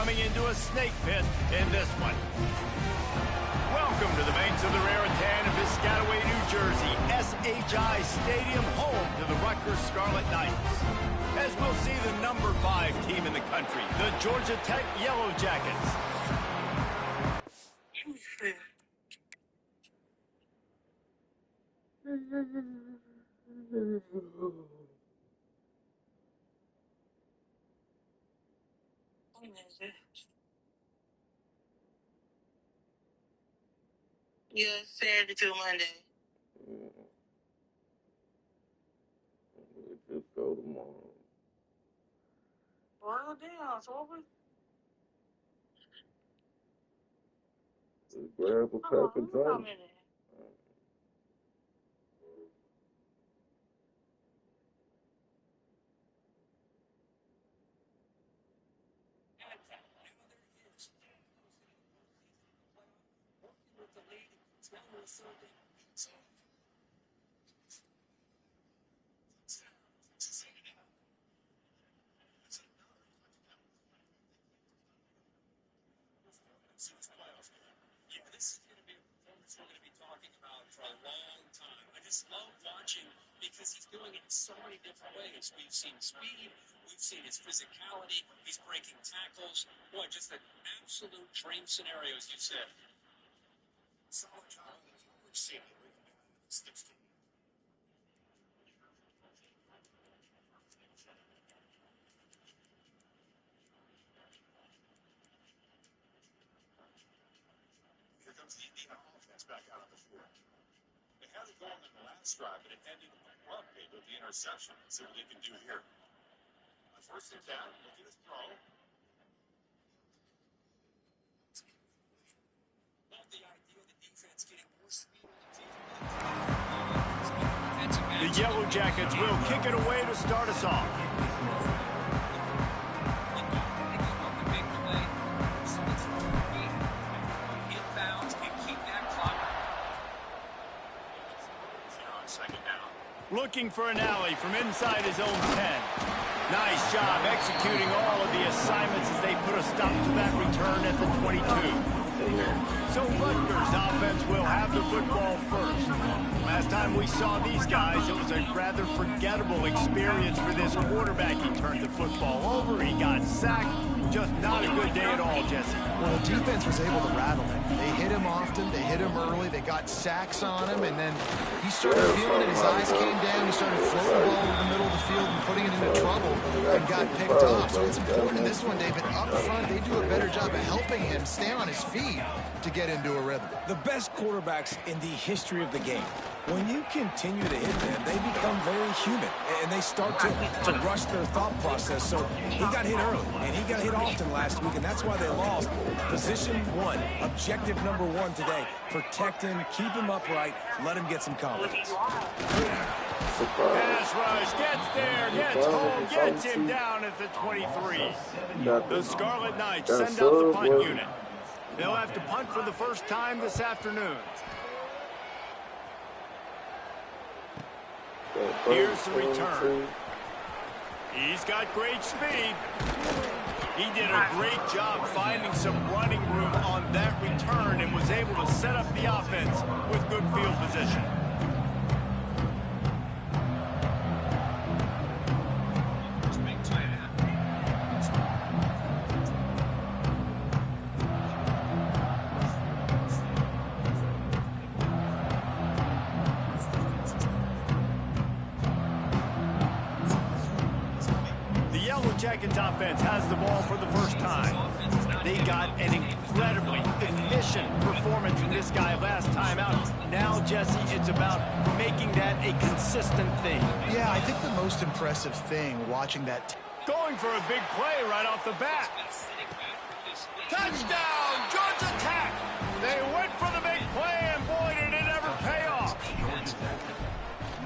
coming into a snake pit in this one. Welcome to the banks of the Raritan in Piscataway, New Jersey, SHI Stadium, home to the Rutgers Scarlet Knights. As we'll see the number 5 team in the country, the Georgia Tech Yellow Jackets. Yeah, Saturday to Monday. We'll just go tomorrow. Well, damn, so we... Just grab a pack of drinks. This is going to be a performance we're going to be talking about for a long time. I just love watching because he's doing it in so many different ways. We've seen speed, we've seen his physicality, he's breaking tackles. Boy, just an absolute dream scenario, as you said. Solid job. We've seen it. Here comes the Indiana offense back out on the field. They had it going in the last drive, but it ended abruptly with the interception. Let's see what they can do here. First and 10, look at his throw. Love the idea of the defense getting more speed on the field. The Yellow Jackets will kick it away to start us off. Looking for an alley from inside his own 10. Nice job executing all of the assignments as they put a stop to that return at the 22. So Rutgers offense will have the football first. Last time we saw these guys, it was a rather forgettable experience for this quarterback. He turned the football over, he got sacked. Just not a good day at all, Jesse. Well, the defense was able to rattle him. They hit him often, they hit him early, they got sacks on him, and then he started feeling it. His eyes came down, he started floating the ball over the middle of the field and putting it into trouble and got picked off. So it's important in this one, David. Up front, they do a better job of helping him stay on his feet to get into a rhythm. The best quarterbacks in the history of the game, when you continue to hit them, they become very human, and they start to rush their thought process. So he got hit early, and he got hit often last week, and that's why they lost. Position 1, objective number 1 today. Protect him, keep him upright, let him get some confidence. Pass rush, gets there, gets home, gets him down at the 23. The Scarlet Knights send out the punt unit. They'll have to punt for the first time this afternoon. Here's the return. He's got great speed. He did a great job finding some running room on that return and was able to set up the offense with good field position. Jackets offense has the ball for the first time. They got an incredibly efficient performance from this guy last time out. Now, Jesse, it's about making that a consistent thing. Yeah, I think the most impressive thing watching that... Going for a big play right off the bat. Touchdown, Georgia Tech! They went for the big play, and boy, did it ever pay off.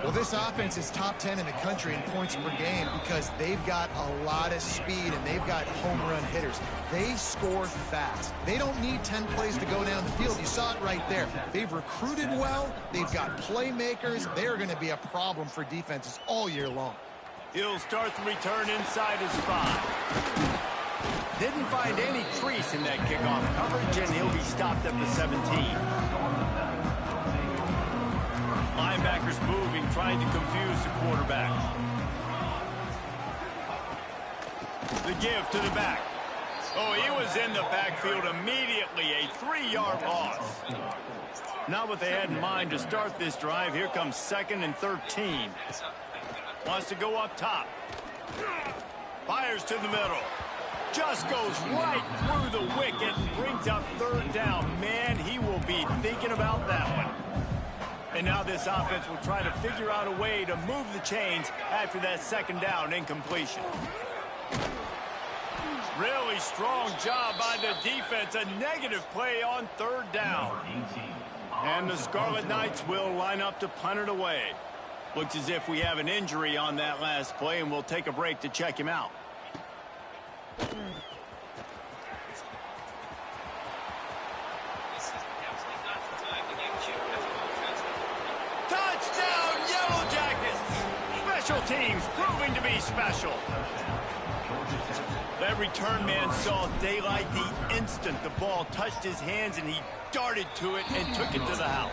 Well, this offense is top 10 in the country in points per game because they've got a lot of speed and they've got home run hitters. They score fast. They don't need 10 plays to go down the field. You saw it right there. They've recruited well. They've got playmakers. They're going to be a problem for defenses all year long. He'll start the return inside his 5. Didn't find any crease in that kickoff coverage, and he'll be stopped at the 17. Linebackers moving, trying to confuse the quarterback. The give to the back. Oh, he was in the backfield immediately. A 3-yard loss. Not what they had in mind to start this drive. Here comes 2nd and 13. Wants to go up top. Fires to the middle. Just goes right through the wicket and brings up 3rd down. Man, he will be thinking about that one. And now this offense will try to figure out a way to move the chains after that 2nd down incompletion. Really strong job by the defense. A negative play on 3rd down. And the Scarlet Knights will line up to punt it away. Looks as if we have an injury on that last play, and we'll take a break to check him out. Touchdown, Yellow Jackets! Special teams proving to be special. That return man saw daylight the instant the ball touched his hands, and he darted to it and took it to the house.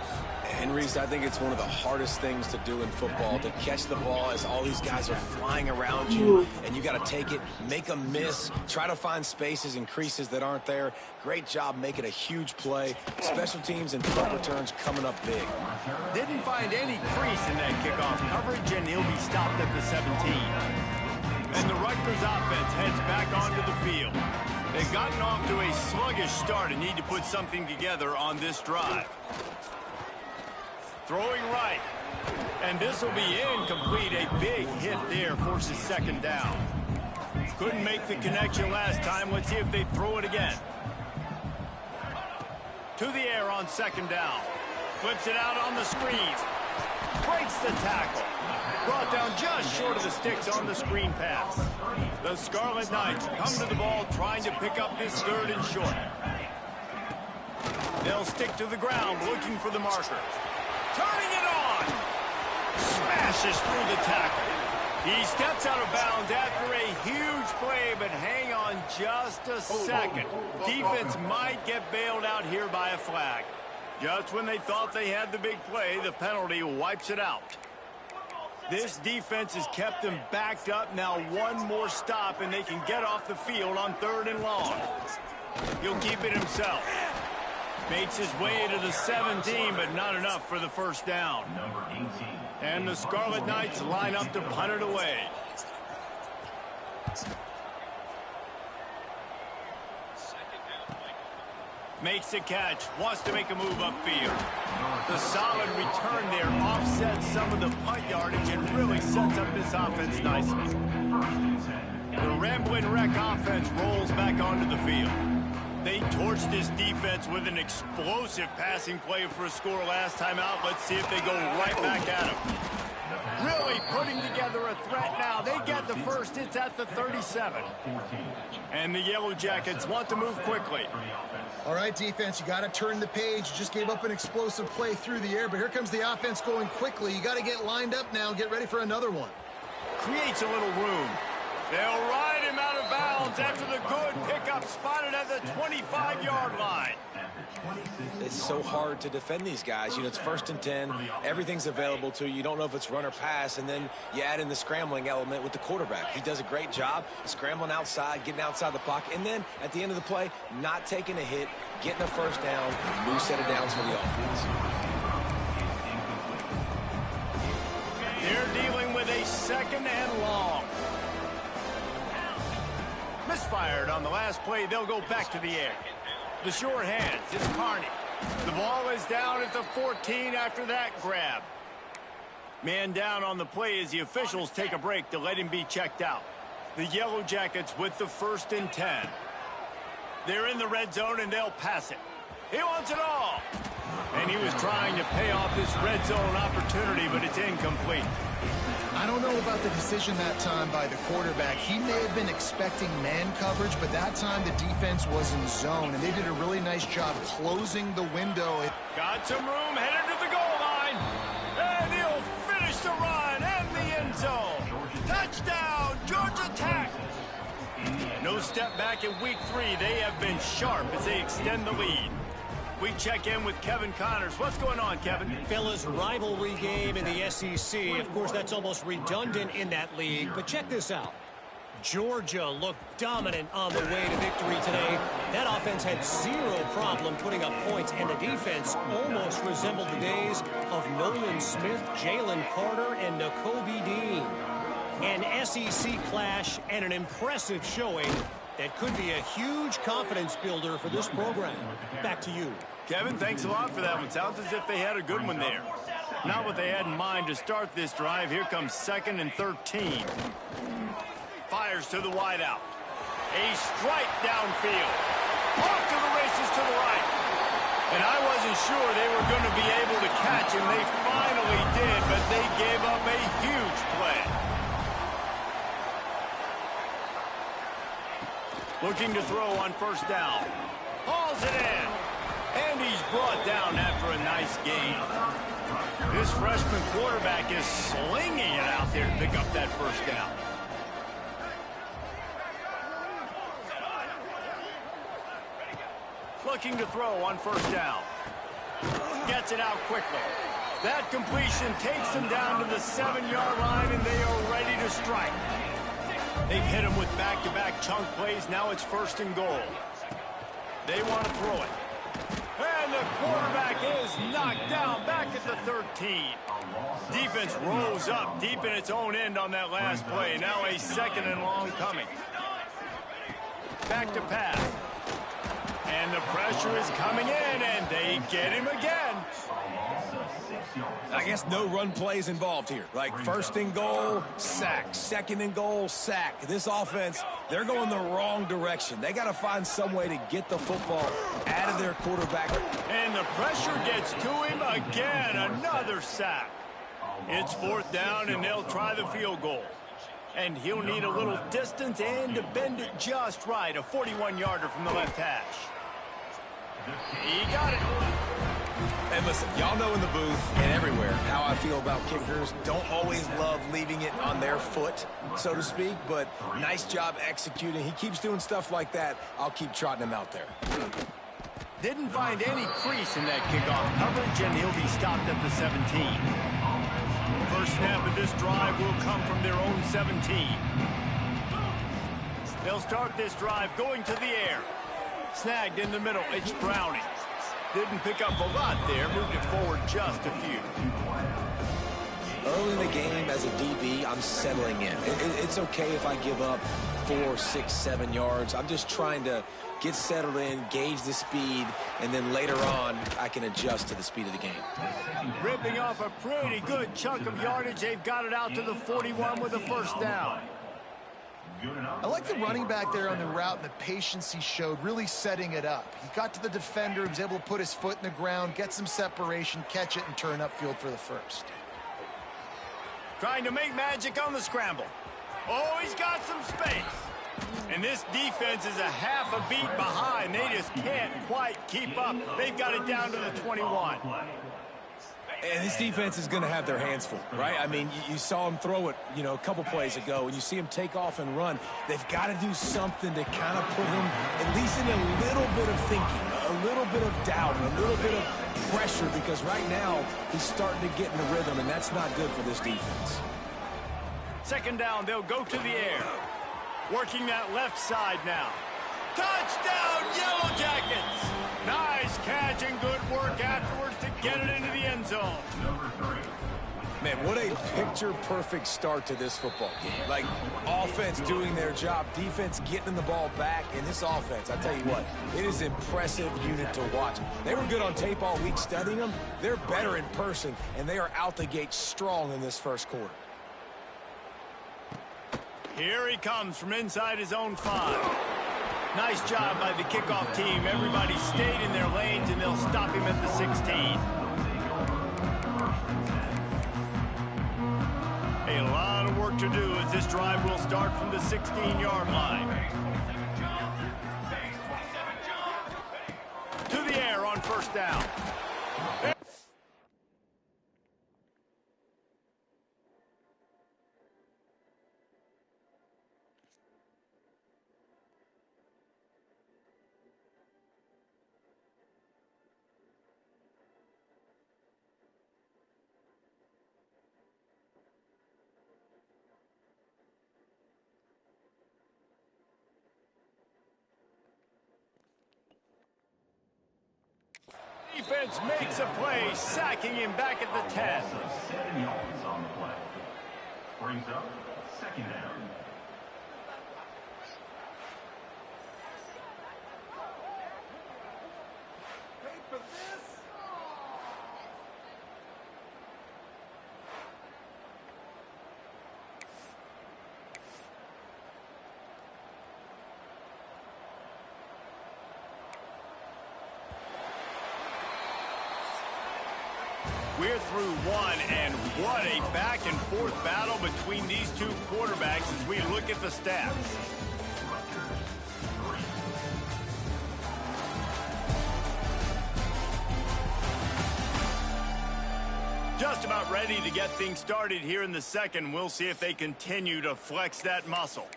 And Reese, I think it's one of the hardest things to do in football, to catch the ball as all these guys are flying around you, and you got to take it, make them miss, try to find spaces and creases that aren't there. Great job making a huge play. Special teams and punt returns coming up big. Didn't find any crease in that kickoff coverage, and he'll be stopped at the 17. And the Rutgers offense heads back onto the field. They've gotten off to a sluggish start and need to put something together on this drive. Throwing right. And this will be incomplete. A big hit there forces 2nd down. Couldn't make the connection last time. Let's see if they throw it again. To the air on 2nd down. Flips it out on the screen. Breaks the tackle. Brought down just short of the sticks on the screen pass. The Scarlet Knights come to the ball trying to pick up this 3rd and short. They'll stick to the ground looking for the marker. Turning it on. Smashes through the tackle. He steps out of bounds after a huge play, but hang on just a second. Defense might get bailed out here by a flag. Just when they thought they had the big play, the penalty wipes it out. This defense has kept them backed up. Now one more stop, and they can get off the field on 3rd and long. He'll keep it himself. Makes his way to the 17, but not enough for the 1st down. And the Scarlet Knights line up to punt it away. Makes the catch, wants to make a move upfield. The solid return there offsets some of the punt yardage and really sets up this offense nicely. The Ramblin' Wreck offense rolls back onto the field. They torched this defense with an explosive passing play for a score last time out. Let's see if they go right back at him. Really putting together a threat now. They get the first. It's at the 37. And the Yellow Jackets want to move quickly. All right, defense, you got to turn the page. You just gave up an explosive play through the air, but here comes the offense going quickly. You got to get lined up now and get ready for another one. Creates a little room. They'll ride him out of bounds after the good pickup spotted at the 25-yard line. It's so hard to defend these guys. You know, it's 1st and 10. Everything's available to you. You don't know if it's run or pass, and then you add in the scrambling element with the quarterback. He does a great job scrambling outside, getting outside the pocket, and then at the end of the play, not taking a hit, getting a 1st down, new set of downs for the offense. They're dealing with a 2nd and long. Misfired on the last play. They'll go back to the air. The short hands. It's Carney. The ball is down at the 14 after that grab. Man down on the play as the officials take a break to let him be checked out. The Yellow Jackets with the 1st and 10. They're in the red zone and they'll pass it. He wants it all. And he was trying to pay off this red zone opportunity, but it's incomplete. I don't know about the decision that time by the quarterback. He may have been expecting man coverage, but that time the defense was in zone, and they did a really nice job closing the window. Got some room, headed to the goal line. And he'll finish the run and the end zone. Touchdown, Georgia Tech. No step step back in week 3. They have been sharp as they extend the lead. We check in with Kevin Connors. What's going on, Kevin? Fellas, rivalry game in the SEC. Of course, that's almost redundant in that league, but check this out. Georgia looked dominant on the way to victory today. That offense had zero problem putting up points, and the defense almost resembled the days of Nolan Smith, Jalen Carter, and Nakobe Dean. An SEC clash and an impressive showing that could be a huge confidence builder for this program. Back to you. Kevin, thanks a lot for that one. Sounds as if they had a good one there. Not what they had in mind to start this drive. Here comes 2nd and 13. Fires to the wideout. A strike downfield. Off to the races to the right. And I wasn't sure they were going to be able to catch him. They finally did, but they gave up a huge play. Looking to throw on 1st down. Hauls it in. And he's brought down after a nice gain. This freshman quarterback is slinging it out there to pick up that 1st down. Looking to throw on 1st down. Gets it out quickly. That completion takes them down to the 7-yard line, and they are ready to strike. They've hit him with back-to-back chunk plays. Now it's 1st and goal. They want to throw it. And the quarterback is knocked down back at the 13. Defense rolls up deep in its own end on that last play. Now a 2nd and long coming. Back to pass. And the pressure is coming in, and they get him again. I guess no run plays involved here. Like 1st and goal, sack. 2nd and goal, sack. This offense, they're going the wrong direction. They got to find some way to get the football out of their quarterback. And the pressure gets to him again. Another sack. It's 4th down, and they'll try the field goal. And he'll need a little distance and to bend it just right. A 41-yarder from the left hash. He got it. And listen, y'all know in the booth and everywhere how I feel about kickers. Don't always love leaving it on their foot, so to speak, but nice job executing. He keeps doing stuff like that. I'll keep trotting him out there. Didn't find any crease in that kickoff coverage, and he'll be stopped at the 17. First snap of this drive will come from their own 17. They'll start this drive going to the air. Snagged in the middle. It's Browning. Didn't pick up a lot there. Moved it forward just a few. Early in the game as a DB, I'm settling in. It's okay if I give up 4, 6, 7 yards. I'm just trying to get settled in, gauge the speed, and then later on, I can adjust to the speed of the game. Ripping off a pretty good chunk of yardage. They've got it out to the 41 with a 1st down. I like the running back there on the route and the patience he showed, really setting it up. He got to the defender, he was able to put his foot in the ground, get some separation, catch it, and turn upfield for the 1st. Trying to make magic on the scramble. Oh, he's got some space. And this defense is a half a beat behind. They just can't quite keep up. They've got it down to the 21. And this defense is going to have their hands full, right? I mean, you saw him throw it, a couple plays ago, and you see him take off and run. They've got to do something to kind of put him at least in a little bit of thinking, a little bit of doubt, a little bit of pressure, because right now he's starting to get in the rhythm, and that's not good for this defense. 2nd down, they'll go to the air. Working that left side now. Touchdown, Yellow Jackets! Nice catch and good work afterwards to get it into the end zone. Man, what a picture-perfect start to this football game. Like, offense doing their job, defense getting the ball back, and this offense, I tell you what, it is an impressive unit to watch. They were good on tape all week studying them. They're better in person, and they are out the gate strong in this 1st quarter. Here he comes from inside his own 5. Nice job by the kickoff team. Everybody stayed in their lanes, and they'll stop him at the 16. A lot of work to do as this drive will start from the 16-yard line. To the air on 1st down. Defense makes a play, sacking him back at the 10. 7 yards on the play. Brings up second down. We're through one, and what a back-and-forth battle between these two quarterbacks as we look at the stats. Just about ready to get things started here in the second. We'll see if they continue to flex that muscle.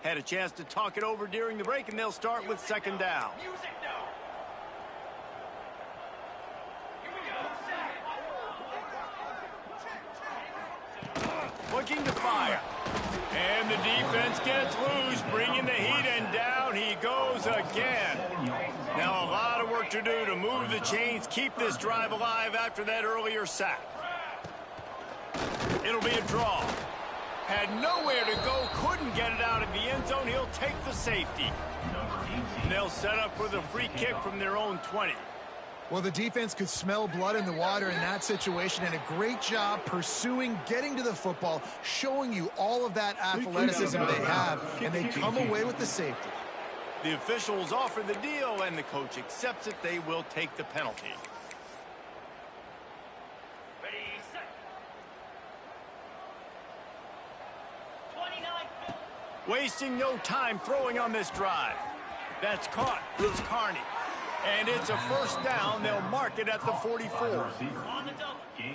Had a chance to talk it over during the break, and they'll start with second down. Looking to fire. And the defense gets loose, bringing the heat, and down he goes again. Now a lot of work to do to move the chains, keep this drive alive after that earlier sack. It'll be a draw. Had nowhere to go, couldn't get it out of the end zone. He'll take the safety. And they'll set up for the free kick from their own 20. Well, the defense could smell blood in the water in that situation, and a great job pursuing, getting to the football, showing you all of that athleticism they have, and they come away with the safety. The officials offer the deal, and the coach accepts it. They will take the penalty. Wasting no time throwing on this drive. That's caught. It's Carney. And it's a first down. They'll mark it at the 44.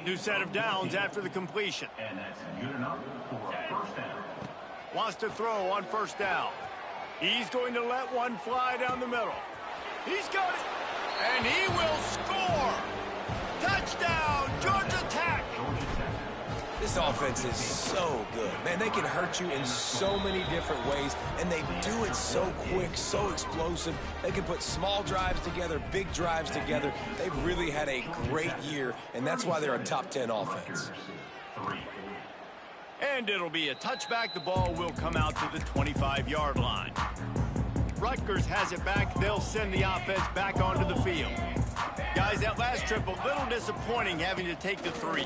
New set of downs after the completion. And that's good enough for a first down. Wants to throw on first down. He's going to let one fly down the middle. He's got it. And he will score. Touchdown, Georgia Tech. This offense is so good. Man, they can hurt you in so many different ways, and they do it so quick, so explosive. They can put small drives together, big drives together. They've really had a great year, and that's why they're a top 10 offense. And it'll be a touchback. The ball will come out to the 25-yard line. Rutgers has it back. They'll send the offense back onto the field. Guys, that last trip, a little disappointing having to take the 3.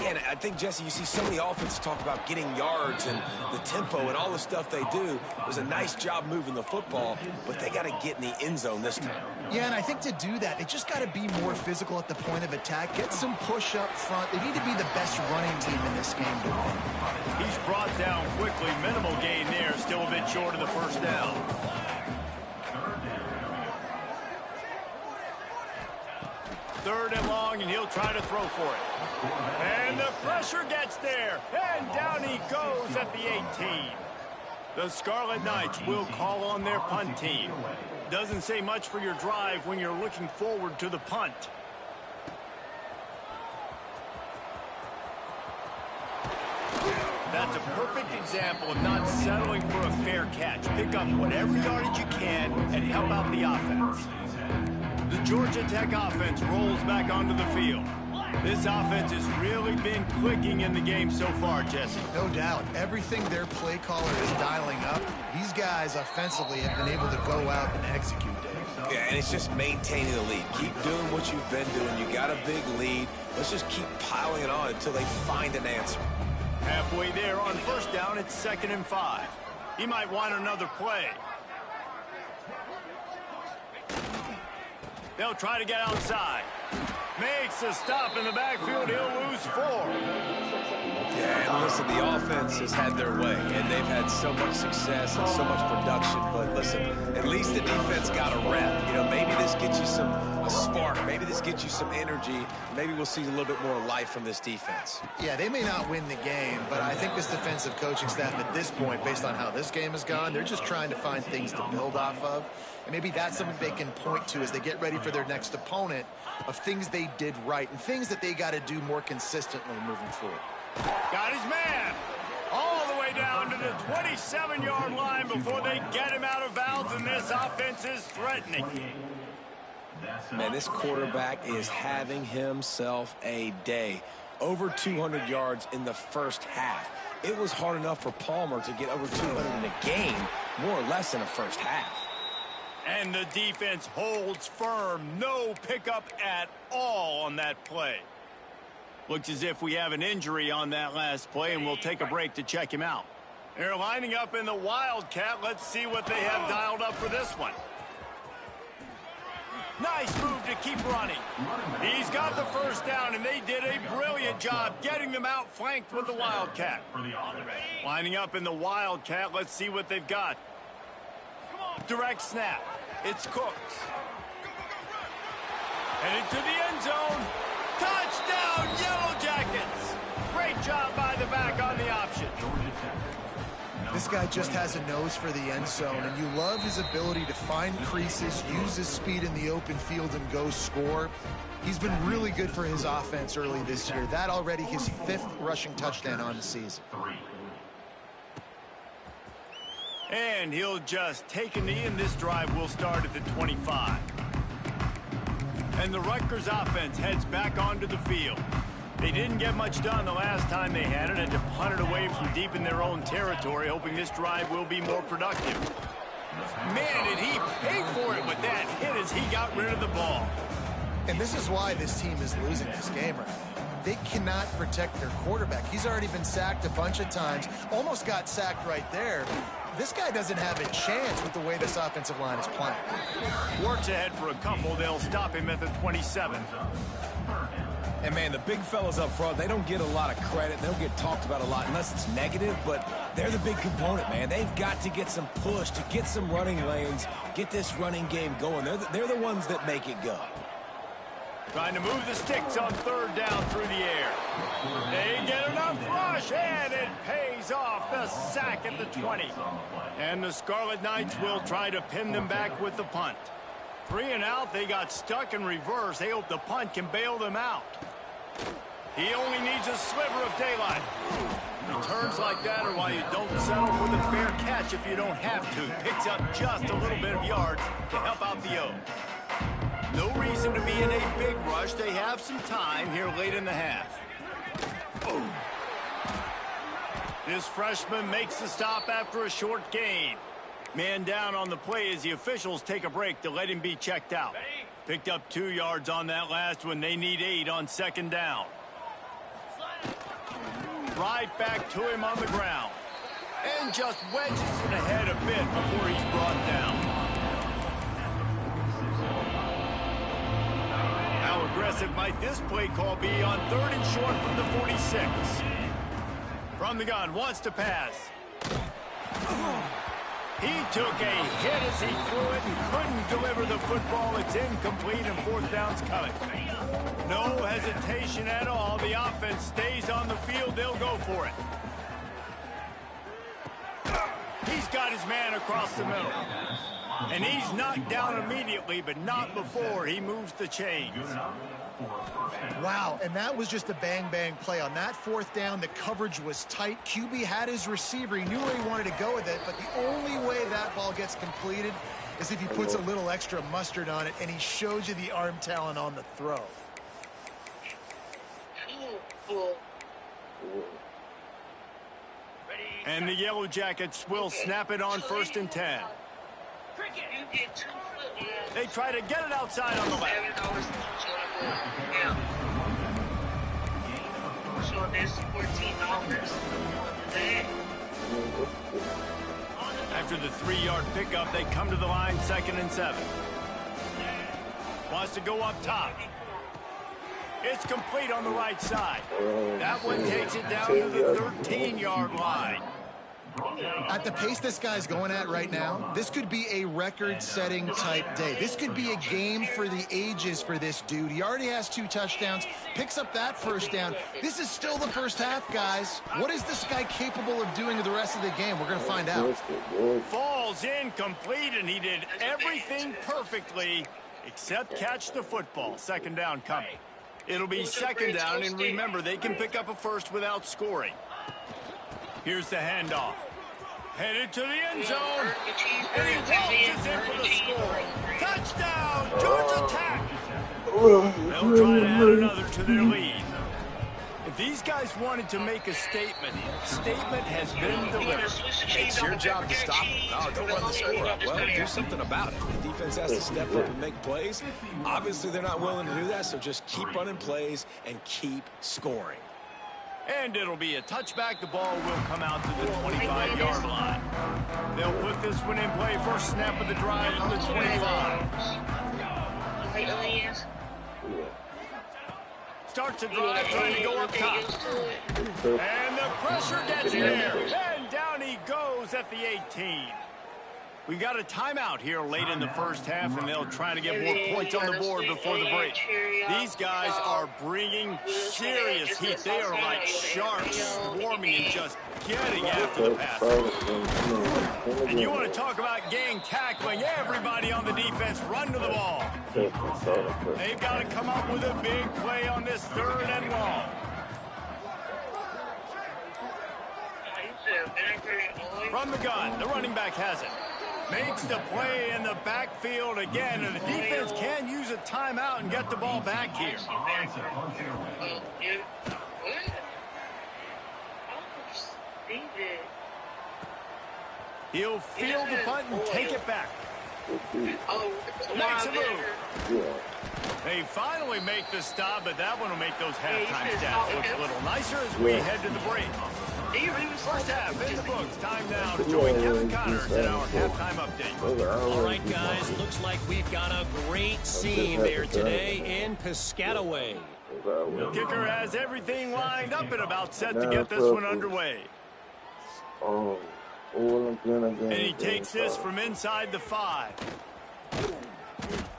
And I think, Jesse, you see so many offenses talk about getting yards and the tempo and all the stuff they do. It was a nice job moving the football, but they got to get in the end zone this time. Yeah, and I think to do that, they just got to be more physical at the point of attack, get some push up front. They need to be the best running team in this game to win. He's brought down quickly. Minimal gain there. Still a bit short of the first down. Third and long, and he'll try to throw for it. And the pressure gets there. And down he goes at the 18. The Scarlet Knights will call on their punt team. Doesn't say much for your drive when you're looking forward to the punt. That's a perfect example of not settling for a fair catch. Pick up whatever yardage you can and help out the offense. The Georgia Tech offense rolls back onto the field. This offense has really been clicking in the game so far, Jesse. No doubt. Everything their play caller is dialing up, these guys offensively have been able to go out and execute it. Yeah, and it's just maintaining the lead. Keep doing what you've been doing. You got a big lead. Let's just keep piling it on until they find an answer. Halfway there on first down, it's 2nd and 5. He might want another play. They'll try to get outside. Makes a stop in the backfield. He'll lose 4. Yeah, and listen, the offense has had their way, and they've had so much success and so much production. But listen, at least the defense got a rep. You know, maybe this gets you a spark. Maybe this gets you some energy. Maybe we'll see a little bit more life from this defense. Yeah, they may not win the game, but I think this defensive coaching staff at this point, based on how this game has gone, they're just trying to find things to build off of. And maybe that's something they can point to as they get ready for their next opponent, of things they did right and things that they got to do more consistently moving forward. Got his man all the way down to the 27-yard line before they get him out of bounds, and this offense is threatening. Man, this quarterback is having himself a day. Over 200 yards in the first half. It was hard enough for Palmer to get over 200 in a game, more or less in the first half. And the defense holds firm. No pickup at all on that play. Looks as if we have an injury on that last play, and we'll take a break to check him out. They're lining up in the Wildcat. Let's see what they have dialed up for this one. Nice move to keep running. He's got the first down, and they did a brilliant job getting them outflanked with the Wildcat. Lining up in the Wildcat, let's see what they've got. Direct snap. It's Cooks. Headed to the end zone. Touchdown, Yellow Jackets. Great job by the back on the option. This guy just has a nose for the end zone, and you love his ability to find creases, use his speed in the open field, and go score. He's been really good for his offense early this year. That already his 5th rushing touchdown on the season. And he'll just take a knee, and this drive will start at the 25. And the Rutgers offense heads back onto the field. They didn't get much done the last time they had it, and to punt it away from deep in their own territory, hoping this drive will be more productive. Man, did he pay for it with that hit as he got rid of the ball. And this is why this team is losing this game right now. They cannot protect their quarterback. He's already been sacked a bunch of times, almost got sacked right there. This guy doesn't have a chance with the way this offensive line is playing. Works ahead for a couple. They'll stop him at the 27. And, man, the big fellas up front, they don't get a lot of credit. They don't get talked about a lot unless it's negative, but they're the big component, man. They've got to get some push, to get some running lanes, get this running game going. They're the ones that make it go. Trying to move the sticks on 3rd down through the air. They get enough rush, and it pays off. The sack at the 20. And the Scarlet Knights will try to pin them back with the punt. 3 and out, they got stuck in reverse. They hope the punt can bail them out. He only needs a sliver of daylight. Returns like that are why you don't settle for the fair catch if you don't have to. Picks up just a little bit of yards to help out the O. No reason to be in a big rush. They have some time here late in the half. Boom. This freshman makes the stop after a short gain. Man down on the play as the officials take a break to let him be checked out. Picked up 2 yards on that last one. They need 8 on 2nd down. Right back to him on the ground. And just wedges it ahead a bit before he's brought down. How aggressive might this play call be on 3rd and short from the 46? From the gun, wants to pass. He took a hit as he threw it and couldn't deliver the football. It's incomplete and 4th down's coming. No hesitation at all. The offense stays on the field. They'll go for it. He's got his man across the middle. And he's knocked down immediately, but not before he moves the chains. Wow, and that was just a bang-bang play. On that 4th down, the coverage was tight. QB had his receiver. He knew where he wanted to go with it, but the only way that ball gets completed is if he puts a little extra mustard on it, and he showed you the arm talent on the throw. And the Yellow Jackets will snap it on 1st and 10. They try to get it outside on the left. So there's $14. After the 3-yard pickup, they come to the line 2nd and 7. Wants to go up top. It's complete on the right side. That one takes it down to the 13-yard line. At the pace this guy's going at right now, this could be a record-setting type day. This could be a game for the ages for this dude. He already has 2 touchdowns, picks up that 1st down. This is still the first half, guys. What is this guy capable of doing the rest of the game? We're going to find out. Falls incomplete, and he did everything perfectly except catch the football. 2nd down coming. It'll be 2nd down, and remember, they can pick up a first without scoring. Here's the handoff. Headed to the end zone. And he waltzes in for the score. Touchdown, Georgia Tech. They'll try to add another to their lead. If these guys wanted to make a statement has been delivered. It's your job to stop them. No, don't run the score up. Well, do something about it. The defense has to step up and make plays. Obviously, they're not willing to do that, so just keep running plays and keep scoring. And it'll be a touchback. The ball will come out to the 25-yard line. They'll put this one in play. First snap of the drive on the 25. Starts a drive, trying to go up top. And the pressure gets there. And down he goes at the 18. We got a timeout here late in the first half, and they'll try to get more points on the board before the break. These guys are bringing serious heat. They are like sharks swarming and just getting after the pass. And you want to talk about gang tackling, everybody on the defense run to the ball. They've got to come up with a big play on this 3rd and long. From the gun, the running back has it. Makes the play in the backfield again, and the defense can use a timeout and get the ball back here. He'll field the punt and take it back. Makes a move. They finally make the stop, but that one will make those halftime stats look a little nicer as we head to the break. First half in the books. Time now to join Kevin Connors in our halftime update. All right, guys, looks like we've got a great scene there today in Piscataway. Kicker has everything lined up and about set to get this one underway. And he takes this from inside the 5.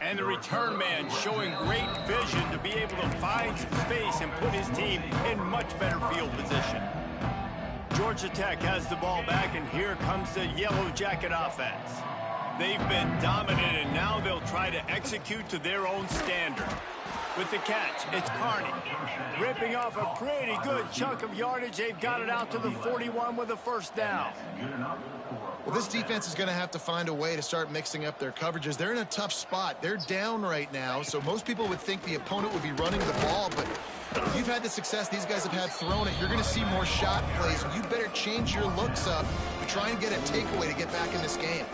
And the return man showing great vision to be able to find some space and put his team in much better field position. Georgia Tech has the ball back, and here comes the Yellow Jacket offense. They've been dominant, and now they'll try to execute to their own standard. With the catch, it's Carney. Ripping off a pretty good chunk of yardage. They've got it out to the 41 with a first down. Well, this defense is going to have to find a way to start mixing up their coverages. They're in a tough spot. They're down right now, so most people would think the opponent would be running the ball, but you've had the success these guys have had throwing it. You're going to see more shot plays. You better change your looks up to try and get a takeaway to get back in this game.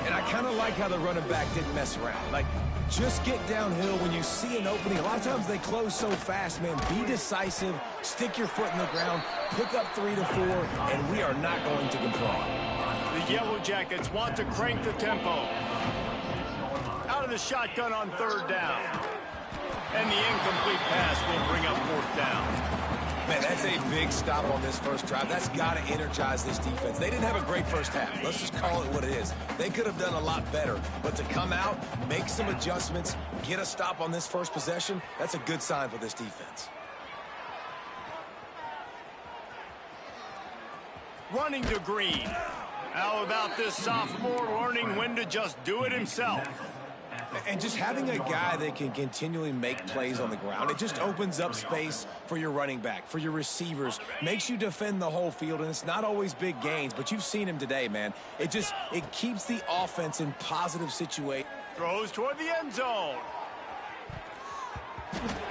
And I kind of like how the running back didn't mess around. Like, just get downhill when you see an opening. A lot of times they close so fast, man. Be decisive, stick your foot in the ground, pick up 3 to 4, and we are not going to complain. The Yellow Jackets want to crank the tempo. Out of the shotgun on 3rd down. And the incomplete pass will bring up 4th down. Man, that's a big stop on this first drive. That's got to energize this defense. They didn't have a great first half. Let's just call it what it is. They could have done a lot better. But to come out, make some adjustments, get a stop on this first possession, that's a good sign for this defense. Running to Green. How about this sophomore learning when to just do it himself? And just having a guy that can continually make plays on the ground, it just opens up space for your running back, for your receivers, makes you defend the whole field, and it's not always big gains, but you've seen him today, man. It keeps the offense in positive situations. Throws toward the end zone.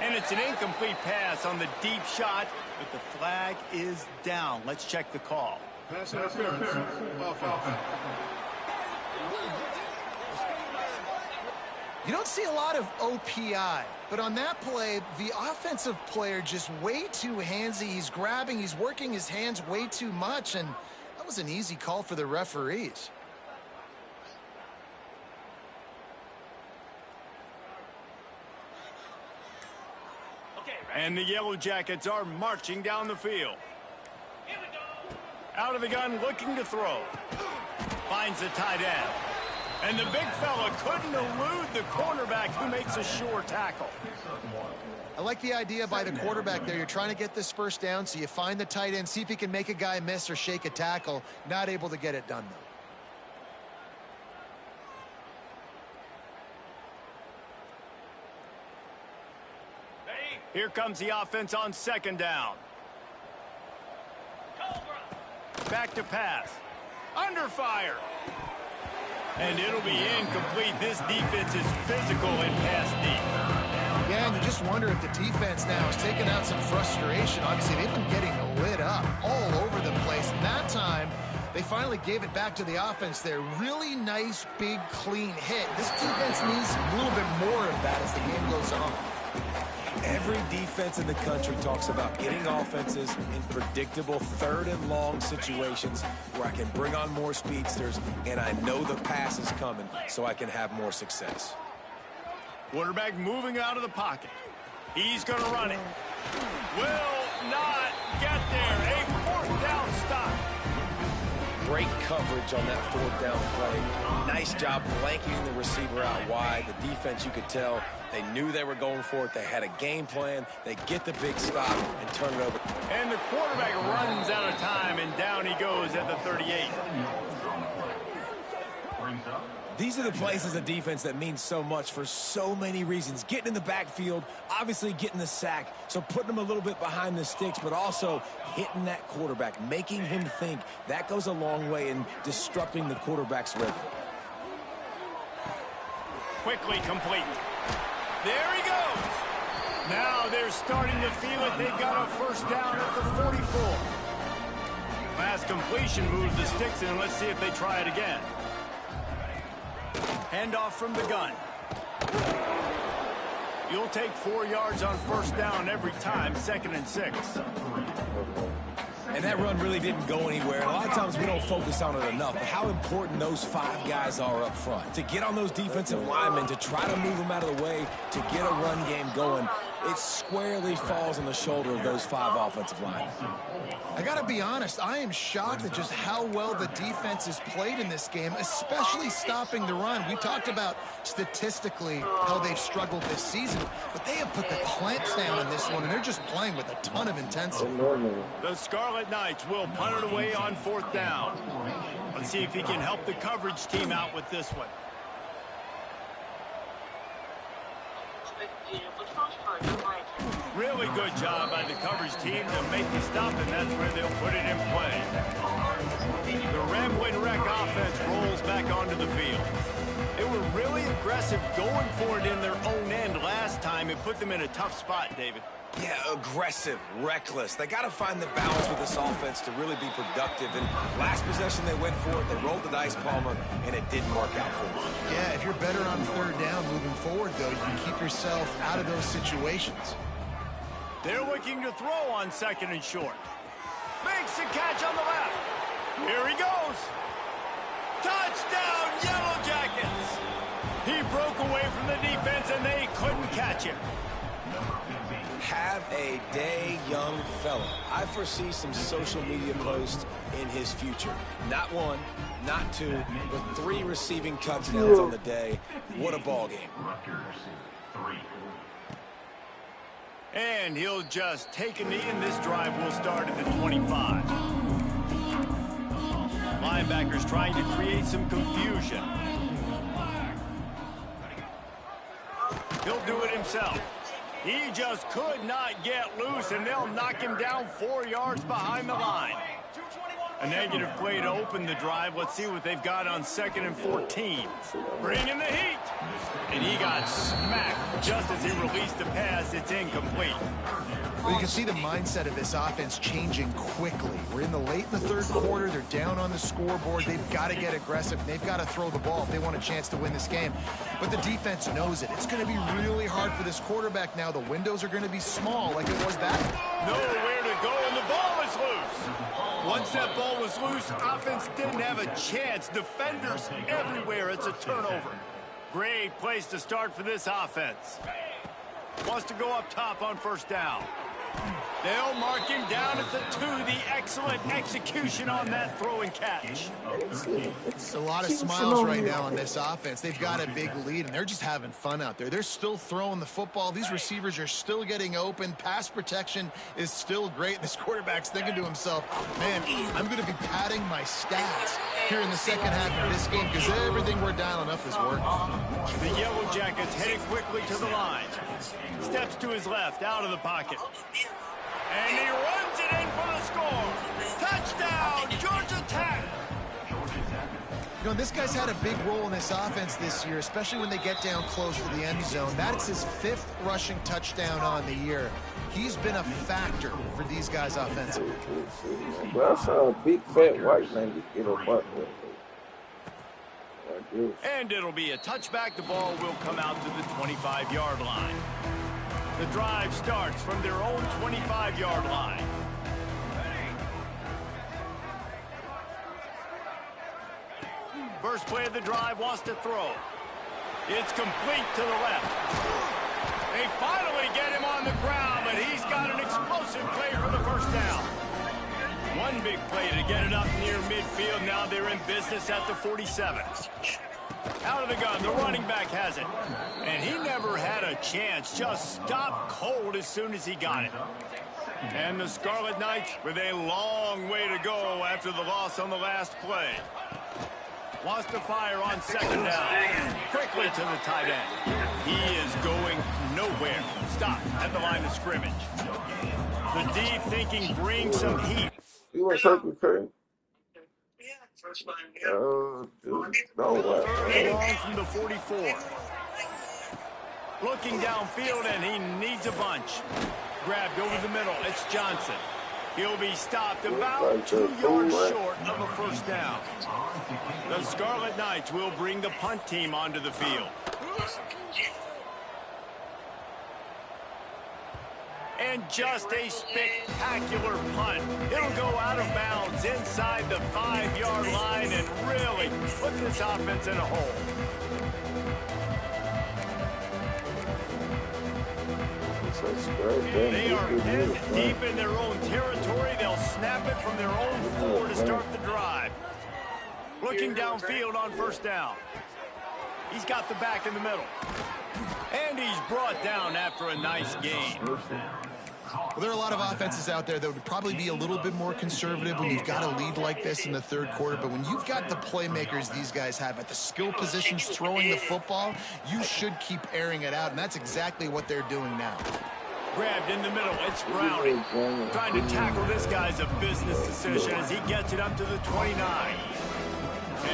And it's an incomplete pass on the deep shot, but the flag is down. Let's check the call. Pass interference. Offense. You don't see a lot of OPI, but on that play, the offensive player just way too handsy. He's grabbing, he's working his hands way too much, and that was an easy call for the referees. And the Yellow Jackets are marching down the field. Out of the gun, looking to throw. Finds the tight end. And the big fella couldn't elude the cornerback who makes a sure tackle. I like the idea by the quarterback there. You're trying to get this first down, so you find the tight end, see if he can make a guy miss or shake a tackle. Not able to get it done, though. Here comes the offense on 2nd down. Back to pass. Under fire. And it'll be incomplete. This defense is physical and pass deep. Yeah, and you just wonder if the defense now is taking out some frustration. Obviously, they've been getting lit up all over the place. And that time, they finally gave it back to the offense there. Really nice, big, clean hit. This defense needs a little bit more of that as the game goes on. Every defense in the country talks about getting offenses in predictable third and long situations where I can bring on more speedsters and I know the pass is coming so I can have more success. Quarterback moving out of the pocket. He's going to run it. Will not get there. A fourth down stop. Great coverage on that fourth down play. Nice job blanketing the receiver out wide. The defense, you could tell, they knew they were going for it. They had a game plan. They get the big stop and turn it over. And the quarterback runs out of time, and down he goes at the 38. These are the plays as a defense that mean so much for so many reasons. Getting in the backfield, obviously getting the sack, so putting them a little bit behind the sticks, but also hitting that quarterback, making him think. That goes a long way in disrupting the quarterback's rhythm. Quickly complete. There he goes. Now they're starting to feel it. They've got a first down at the 44. Pass completion moves the sticks in. Let's see if they try it again. Handoff from the gun. You'll take 4 yards on first down every time, 2nd and 6. And that run really didn't go anywhere. And a lot of times we don't focus on it enough. But how important those 5 guys are up front. To get on those defensive linemen, to try to move them out of the way, to get a run game going, it squarely falls on the shoulder of those 5 offensive linemen. I got to be honest, I am shocked at just how well the defense has played in this game, especially stopping the run. We talked about statistically how they've struggled this season, but they have put the clamps down in this one, and they're just playing with a ton of intensity. The Scarlet Knights will punt it away on 4th down. Let's see if he can help the coverage team out with this one. Really good job by the coverage team to make the stop, and that's where they'll put it in play. The Ramblin' Wreck offense rolls back onto the field. They were really aggressive going for it in their own end last time. It put them in a tough spot, David. Yeah, aggressive, reckless. They got to find the balance with this offense to really be productive. And last possession they went for it. They rolled the dice, Palmer, and it didn't work out for them. Yeah, if you're better on 3rd down moving forward, though, you can keep yourself out of those situations. They're looking to throw on 2nd and short. Makes a catch on the left. Here he goes. Touchdown, Yellow Jackets. He broke away from the defense, and they couldn't catch him. Have a day, young fella. I foresee some social media posts in his future. Not 1, not 2, but 3 receiving touchdowns on the day. What a ball game. And he'll just take a knee, and this drive will start at the 25. Linebackers trying to create some confusion. He'll do it himself. He just could not get loose, and they'll knock him down 4 yards behind the line. A negative play to open the drive. Let's see what they've got on 2nd and 14. Bring in the heat. And he got smacked just as he released the pass. It's incomplete. Well, you can see the mindset of this offense changing quickly. We're in the late in the 3rd quarter. They're down on the scoreboard. They've got to get aggressive. They've got to throw the ball if they want a chance to win this game. But the defense knows it. It's going to be really hard for this quarterback now. The windows are going to be small like it was back. Nowhere to go, and the ball is loose. Once that ball was loose, offense didn't have a chance. Defenders everywhere. It's a turnover. Great place to start for this offense. Wants to go up top on 1st down. They'll mark him down at the 2. The excellent execution on that throw and catch. It's a lot of smiles right now on this offense. They've got a big lead, and they're just having fun out there. They're still throwing the football. These receivers are still getting open. Pass protection is still great. This quarterback's thinking to himself, man, I'm going to be padding my stats here in the 2nd half of this game because everything we're dialing up is working. The Yellow Jackets heading quickly to the line. Steps to his left, out of the pocket. And he runs it in for the score. Touchdown, Georgia Tech. You know, this guy's had a big role in this offense this year, especially when they get down close to the end zone. That's his 5th rushing touchdown on the year. He's been a factor for these guys offensively. But I saw a big fat white man get a butt with. And it'll be a touchback. The ball will come out to the 25-yard line. The drive starts from their own 25-yard line. First play of the drive, wants to throw. It's complete to the left. They finally get him on the ground, but he's got an explosive play for the first down. One big play to get it up near midfield. Now they're in business at the 47. Out of the gun, the running back has it. And he never had a chance. Just stopped cold as soon as he got it. And the Scarlet Knights with a long way to go after the loss on the last play. Wants to fire on second down. Quickly to the tight end. He is going nowhere. Stop at the line of scrimmage. The D thinking bring some heat. You want Circle K? Yeah, first time. No way. Third long from the 44. Looking downfield, and he needs a bunch. Grabbed over the middle. It's Johnson. He'll be stopped about 2 yards short of a first down. The Scarlet Knights will bring the punt team onto the field. And just a spectacular punt. It'll go out of bounds inside the 5-yard line and really put this offense in a hole. They are in deep in their own territory. They'll snap it from their own 4 to start the drive. Looking downfield on first down. He's got the back in the middle. And he's brought down after a nice game. Well, there are a lot of offenses out there that would probably be a little bit more conservative when you've got a lead like this in the third quarter. But when you've got the playmakers these guys have at the skill positions throwing the football, you should keep airing it out. And that's exactly what they're doing now. Grabbed in the middle. It's Browning. Trying to tackle this guy's a business decision as he gets it up to the 29.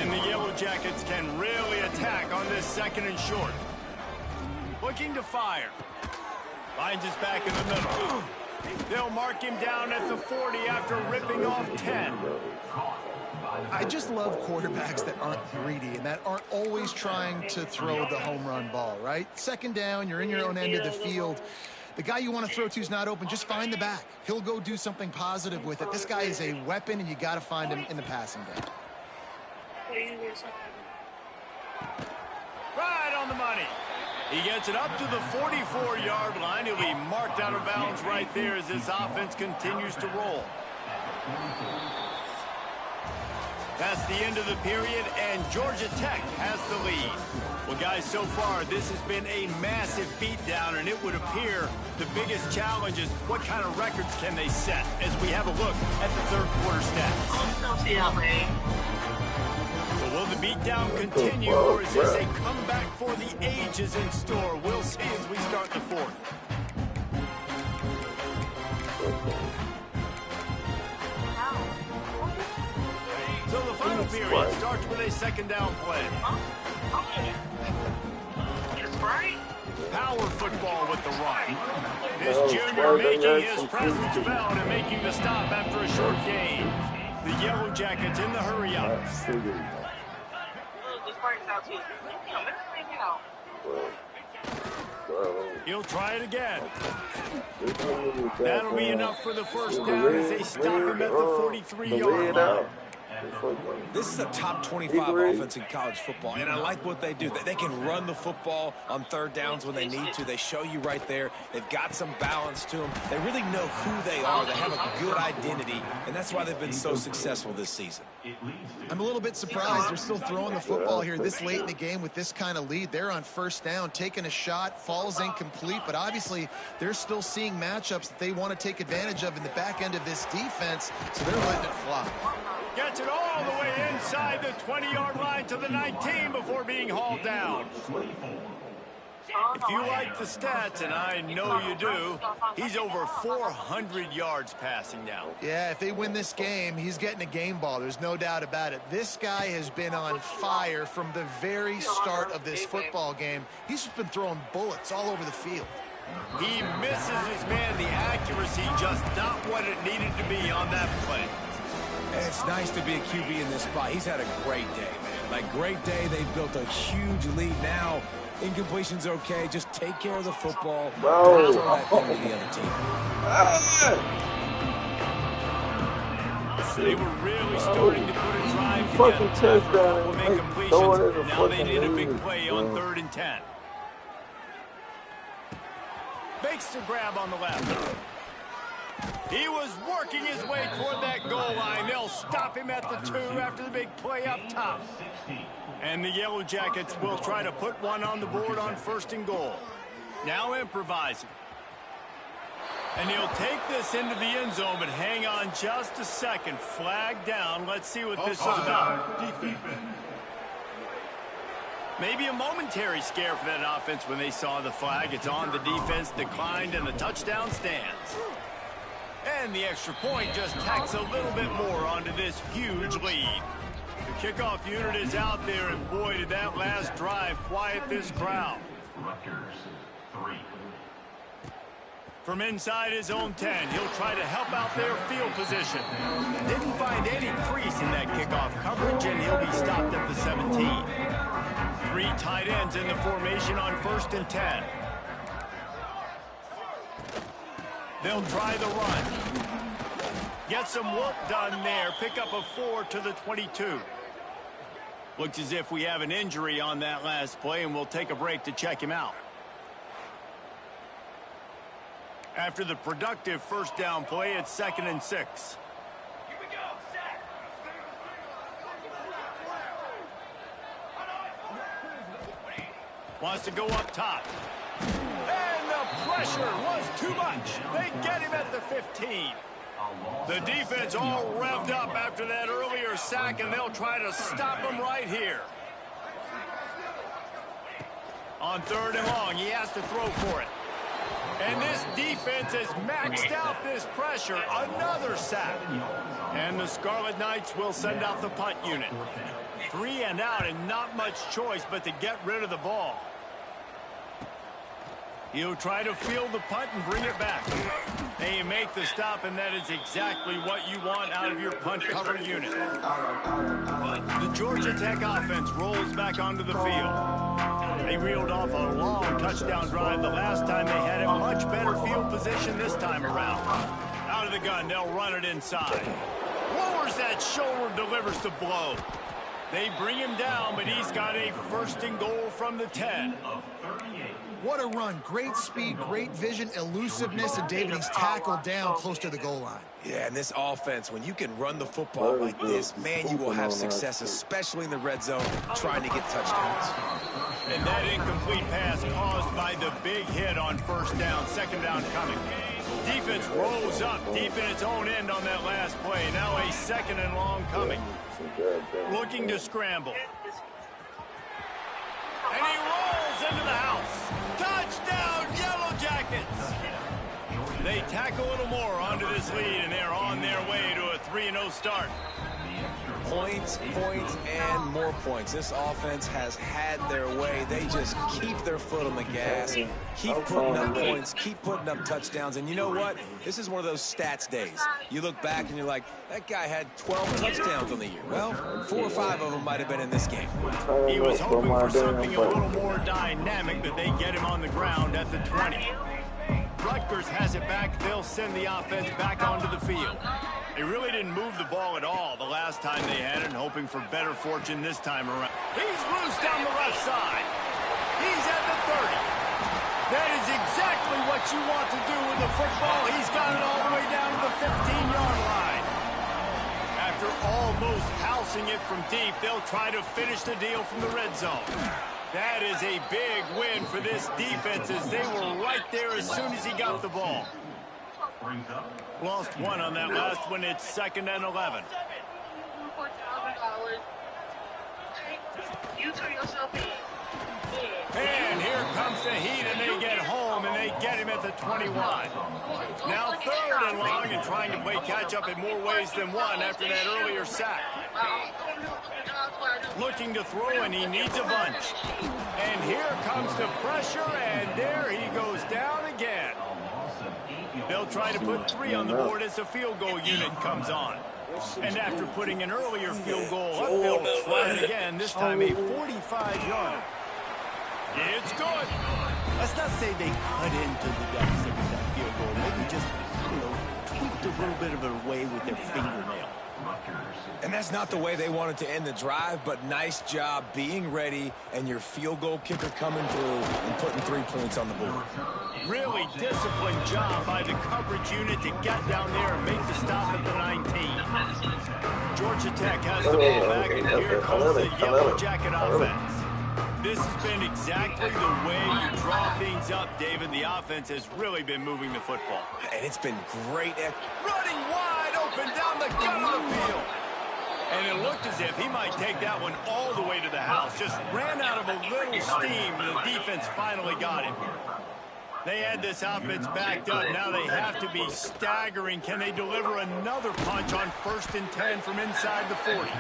And the Yellow Jackets can really attack on this second and short. Looking to fire. Finds his back in the middle. They'll mark him down at the 40 after ripping off 10. I just love quarterbacks that aren't greedy and that aren't always trying to throw the home run ball, right? Second down, you're in your own end of the field. The guy you want to throw to is not open. Just find the back. He'll go do something positive with it. This guy is a weapon, and you got to find him in the passing game. Right on the money. He gets it up to the 44-yard line. He'll be marked out of bounds right there as this offense continues to roll. That's the end of the period, and Georgia Tech has the lead. Well, guys, so far, this has been a massive beatdown, and it would appear the biggest challenge is what kind of records can they set as we have a look at the third quarter stats. So will the beatdown continue, or is this a comeback for the ages in store? We'll see as we start the fourth. So the final period starts with a second down play. Power football with the run. This junior making his presence felt and making the stop after a short gain. The Yellow Jackets in the hurry up. He'll try it again. That'll be enough for the first down as they stop him at the 43-yard line. This is a top 25 offense in college football, and I like what they do. They can run the football on third downs when they need to. They show you right there. They've got some balance to them. They really know who they are. They have a good identity, and that's why they've been so successful this season. I'm a little bit surprised they're still throwing the football here this late in the game with this kind of lead. They're on first down, taking a shot, falls incomplete, but obviously they're still seeing matchups that they want to take advantage of in the back end of this defense, so they're letting it fly. Gets it all the way inside the 20-yard line to the 19 before being hauled down. If you like the stats, and I know you do, he's over 400 yards passing now. Yeah, if they win this game, he's getting a game ball. There's no doubt about it. This guy has been on fire from the very start of this football game. He's just been throwing bullets all over the field. He misses his man. The accuracy just not what it needed to be on that play. And it's nice to be a QB in this spot. He's had a great day, man. Like, great day. They've built a huge lead now. Incompletion's okay. Just take care of the football. Don't throw that thing to the other team. They were really starting to put a drive fucking together. touchdown. Make completions. Now they need a big play on 3rd and 10. Makes the grab on the left. He was working his way toward that goal line. They'll stop him at the 2 after the big play up top. And the Yellow Jackets will try to put one on the board on 1st and goal. Now improvising. And he'll take this into the end zone, but hang on just a second. Flag down. Let's see what this is about. Maybe a momentary scare for that offense when they saw the flag. It's on, the defense declined, and the touchdown stands. And the extra point just tacks a little bit more onto this huge lead. The kickoff unit is out there, and boy, did that last drive quiet this crowd. Rutgers, 3. From inside his own 10, he'll try to help out their field position. Didn't find any crease in that kickoff coverage, and he'll be stopped at the 17. 3 tight ends in the formation on 1st and 10. They'll try the run. Get some work done there. Pick up a 4 to the 22. Looks as if we have an injury on that last play, and we'll take a break to check him out. After the productive 1st down play, it's 2nd and 6. Wants to go up top. And the pressure was too much. They get him at the 15. The defense all revved up after that earlier sack, and they'll try to stop him right here. On 3rd and long, he has to throw for it. And this defense has maxed out this pressure. Another sack. And the Scarlet Knights will send out the punt unit. 3 and out, and not much choice but to get rid of the ball. He'll try to field the punt and bring it back. They make the stop, and that is exactly what you want out of your punt cover unit. The Georgia Tech offense rolls back onto the field. They reeled off a long touchdown drive the last time. They had a much better field position this time around. Out of the gun, they'll run it inside. Lowers that shoulder, delivers the blow. They bring him down, but he's got a 1st and goal from the 10. What a run. Great speed, great vision, elusiveness, and David, he's tackled down close to the goal line. Yeah, and this offense, when you can run the football like this, man, you will have success, especially in the red zone, trying to get touchdowns. And that incomplete pass caused by the big hit on 1st down, 2nd down coming. Defense rose up deep in its own end on that last play. Now a 2nd and long coming. Looking to scramble. And he rolls into the house. Touchdown, Yellow Jackets! They tack a little more onto this lead, and they're on their way to a 3-0 start. Points, points, and more points. This offense has had their way. They just keep their foot on the gas, keep putting up points, keep putting up touchdowns. And you know what? This is one of those stats days. You look back and you're like, that guy had 12 touchdowns on the year. Well, 4 or 5 of them might have been in this game. He was hoping for something a little more dynamic, but they get him on the ground at the 20. Rutgers has it back. They'll send the offense back onto the field. They really didn't move the ball at all the last time they had it, hoping for better fortune this time around. He's loose down the left side. He's at the 30. That is exactly what you want to do with the football. He's got it all the way down to the 15-yard line. After almost housing it from deep, they'll try to finish the deal from the red zone. That is a big win for this defense, as they were right there as soon as he got the ball. Lost one on that last one. It's 2nd and 11. You turn yourself in. And here comes the heat, and they get home, and they get him at the 21. Now 3rd and long, and trying to play catch-up in more ways than one after that earlier sack. Looking to throw, and he needs a bunch. And here comes the pressure, and there he goes down again. They'll try to put 3 on the board as the field goal unit comes on. And after putting an earlier field goal up, they'll try it again, this time a 45-yarder. It's good. Let's not say they cut into the deficit with that field goal. Maybe just, tweaked a little bit of it away with their fingernail. And that's not the way they wanted to end the drive, but nice job being ready and your field goal kicker coming through and putting 3 points on the board. Really disciplined job by the coverage unit to get down there and make the stop at the 19. Georgia Tech has the ball back, and here comes the Yellow Jacket offense. This has been exactly the way you draw things up, David. The offense has really been moving the football. And it's been great. Running wide open down the gut of the field. And it looked as if he might take that one all the way to the house. Just ran out of a little steam. The defense finally got him. They had this offense backed up. Now they have to be staggering. Can they deliver another punch on 1st and 10 from inside the 40?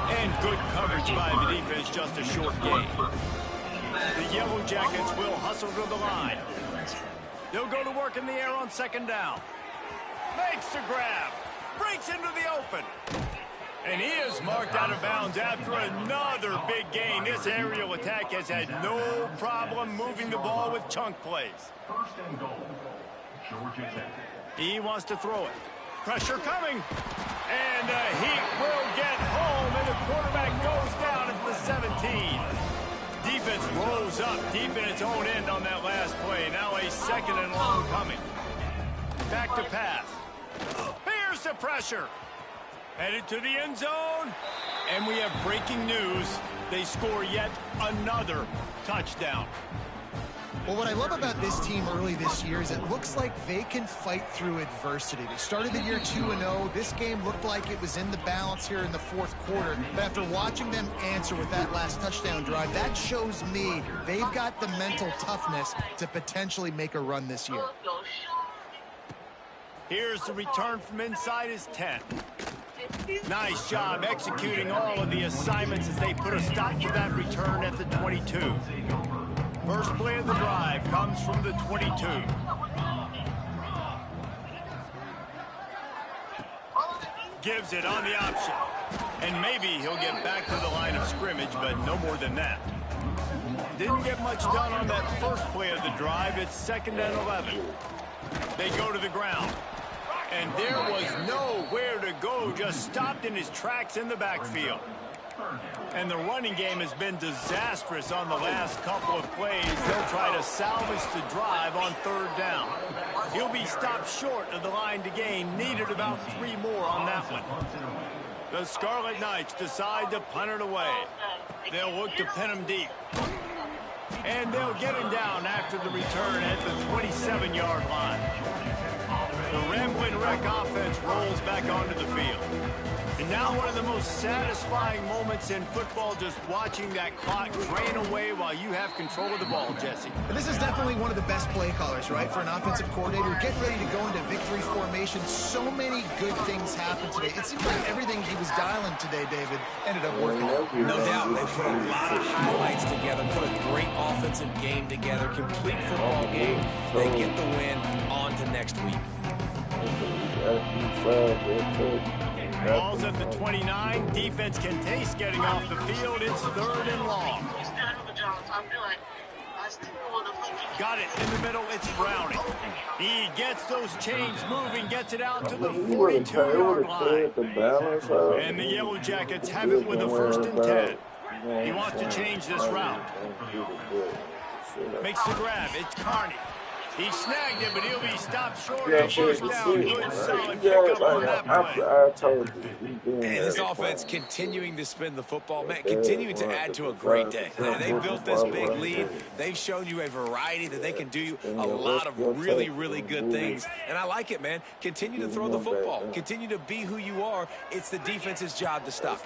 And good coverage by the defense, just a short gain. The Yellow Jackets will hustle to the line. They'll go to work in the air on 2nd down. Makes the grab. Breaks into the open. And he is marked out of bounds after another big gain. This aerial attack has had no problem moving the ball with chunk plays. 1st and goal, Georgia Tech. He wants to throw it. Pressure coming. And he will get home, and the quarterback goes down at the 17. Defense rolls up deep in its own end on that last play. Now a 2nd and long coming. Back to pass. Here's the pressure. Headed to the end zone. And we have breaking news. They score yet another touchdown. Well, what I love about this team early this year is it looks like they can fight through adversity. They started the year 2-0. This game looked like it was in the balance here in the 4th quarter. But after watching them answer with that last touchdown drive, that shows me they've got the mental toughness to potentially make a run this year. Here's the return from inside his 10. Nice job executing all of the assignments as they put a stop to that return at the 22. First play of the drive comes from the 22. Gives it on the option. And maybe he'll get back to the line of scrimmage, but no more than that. Didn't get much done on that first play of the drive. It's 2nd and 11. They go to the ground. And there was nowhere to go, just stopped in his tracks in the backfield. And the running game has been disastrous on the last couple of plays. They'll try to salvage the drive on 3rd down. He'll be stopped short of the line to gain. Needed about 3 more on that one. The Scarlet Knights decide to punt it away. They'll look to pin him deep. And they'll get him down after the return at the 27-yard line. The Ramblin' Wreck offense rolls back onto the field. And now one of the most satisfying moments in football, just watching that clock drain away while you have control of the ball, Jesse. And this is definitely one of the best play callers, right, for an offensive coordinator. Getting ready to go into victory formation. So many good things happened today. It seems like everything he was dialing today, David, ended up working out. No doubt. They put a lot of highlights together, put a great offensive game together, complete football game. They get the win. On to next week. Ball's at the 29. Defense can taste getting off the field. It's 3rd and long. Got it in the middle. It's Browning. He gets those chains moving, gets it out to the 42-yard line. And the Yellow Jackets have it with a 1st and 10. He wants to change this route. Makes the grab. It's Carney. He snagged it, but he'll be stopped short of first down. Good, solid pickup on that play. I told you. And this offense continuing to spin the football, man, continuing to add to a great day. They built this big lead. They've shown you a variety that they can do a lot of really, really good things. And I like it, man. Continue to throw the football. Continue to be who you are. It's the defense's job to stop.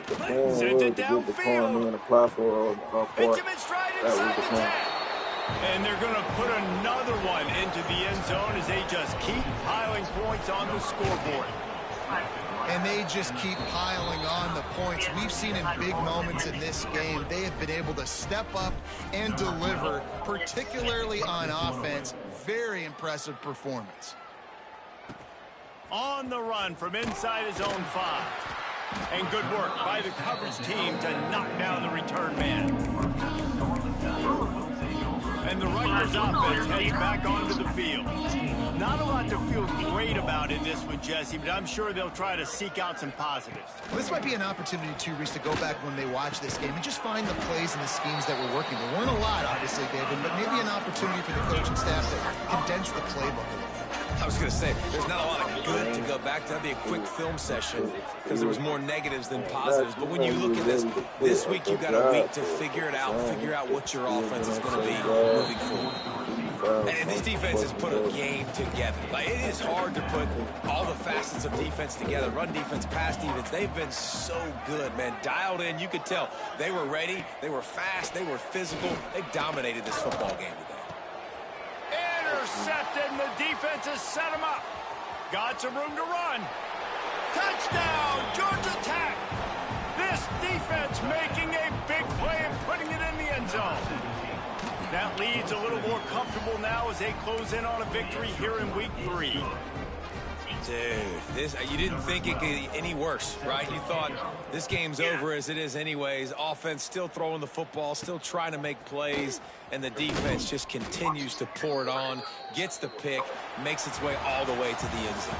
Sends it downfield. Benjamin stride inside the 10. And they're going to put another one into the end zone as they just keep piling points on the scoreboard. And they just keep piling on the points. We've seen in big moments in this game, they have been able to step up and deliver, particularly on offense. Very impressive performance. On the run from inside his own 5. And good work by the coverage team to knock down the return man. And the Rutgers offense heads back onto the field. Not a lot to feel great about in this one, Jesse, but I'm sure they'll try to seek out some positives. Well, this might be an opportunity, too, Reese, to go back when they watch this game and just find the plays and the schemes that were working. There weren't a lot, obviously, David, but maybe an opportunity for the coaching staff to condense the playbook a little. I was going to say, there's not a lot of good to go back to. That'd be a quick film session because there was more negatives than positives. But when you look at this week you got a week to figure it out, figure out what your offense is going to be moving forward. And this defense has put a game together. Like, it is hard to put all the facets of defense together. Run defense, pass defense. They've been so good, man. Dialed in. You could tell they were ready. They were fast. They were physical. They dominated this football game today. Intercepted, and the defense has set him up. Got some room to run. Touchdown, Georgia Tech. This defense making a big play and putting it in the end zone. That lead's a little more comfortable now as they close in on a victory here in week 3. Dude, you didn't think it could get any worse, right? You thought this game's over as it is anyways. Offense still throwing the football, still trying to make plays, and the defense just continues to pour it on, gets the pick, makes its way all the way to the end zone.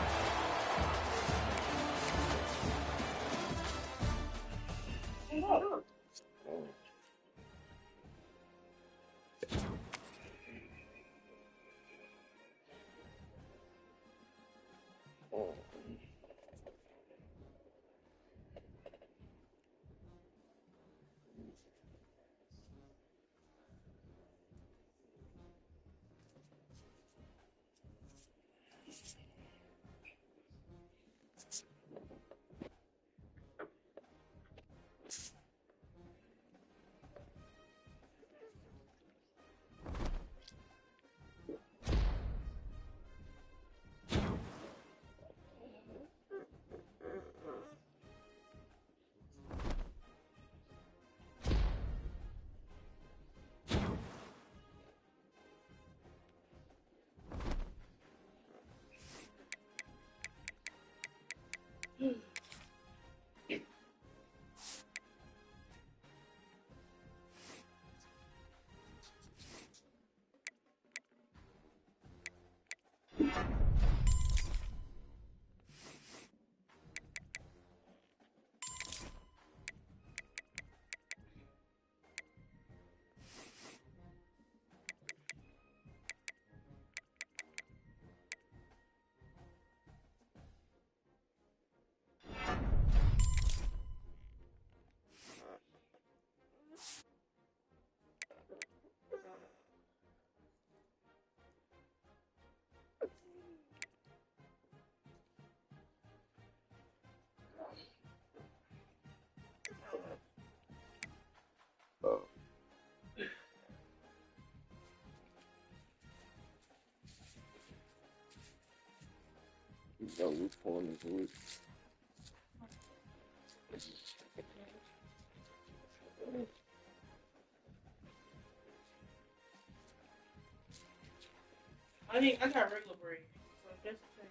No, which one is which? I got regular braid, so that's the same.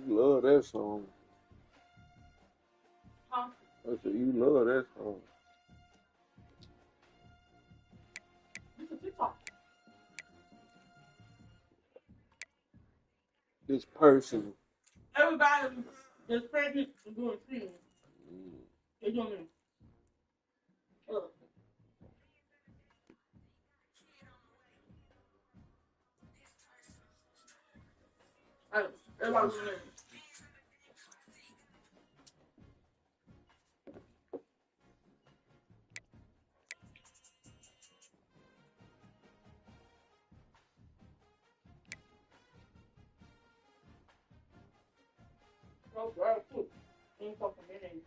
Love that song. Huh? I said, you love that song. This is TikTok. This person. Everybody that's pregnant is doing screaming. They're doing it. Everybody's doing it. Oh, girl, too. Ain't fucking minute.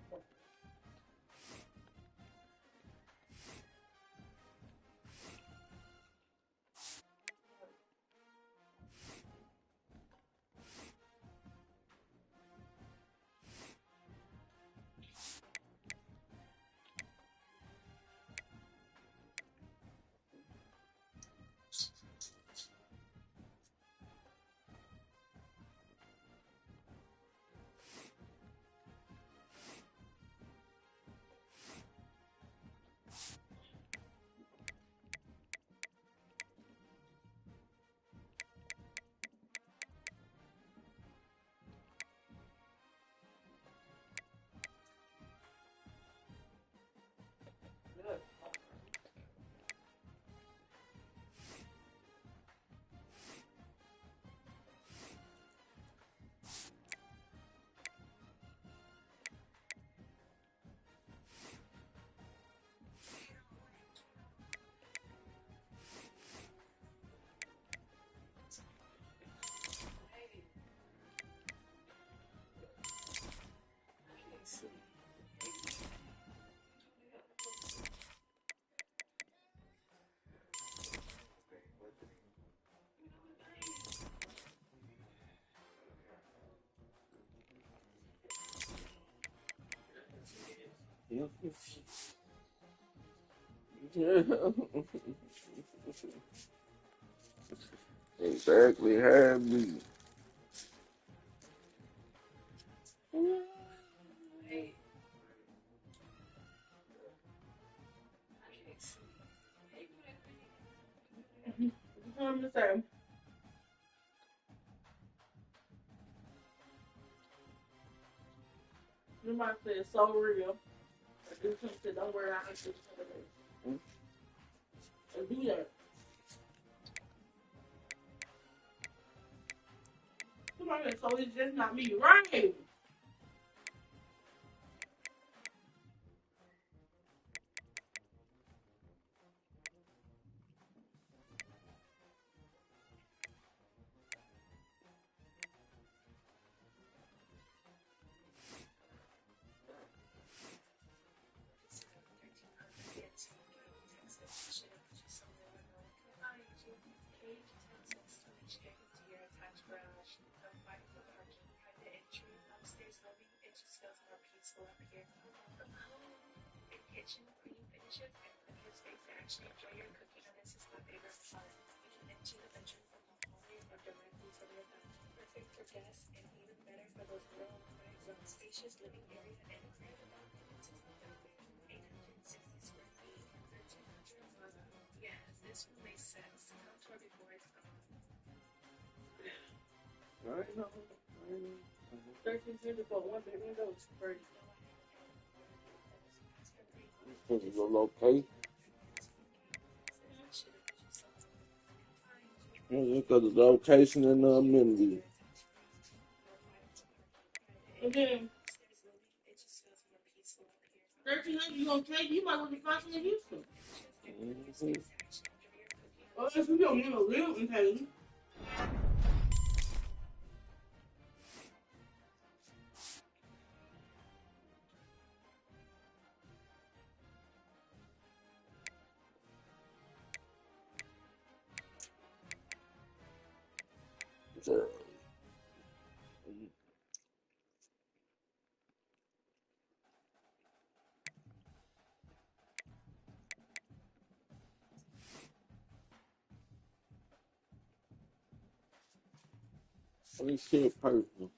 Good. Exactly. Have me. I'm the same. You might say it's so real. I do something, don't worry, I do something. And do that. Somebody, so it's just not me, right? I know. 1350 for one big window is crazy. This is a location. Because of the location and the amenity. And then 1300, you gonna take? You might want to find some in Houston. Or if you don't want to live in Haiti. This shit personal.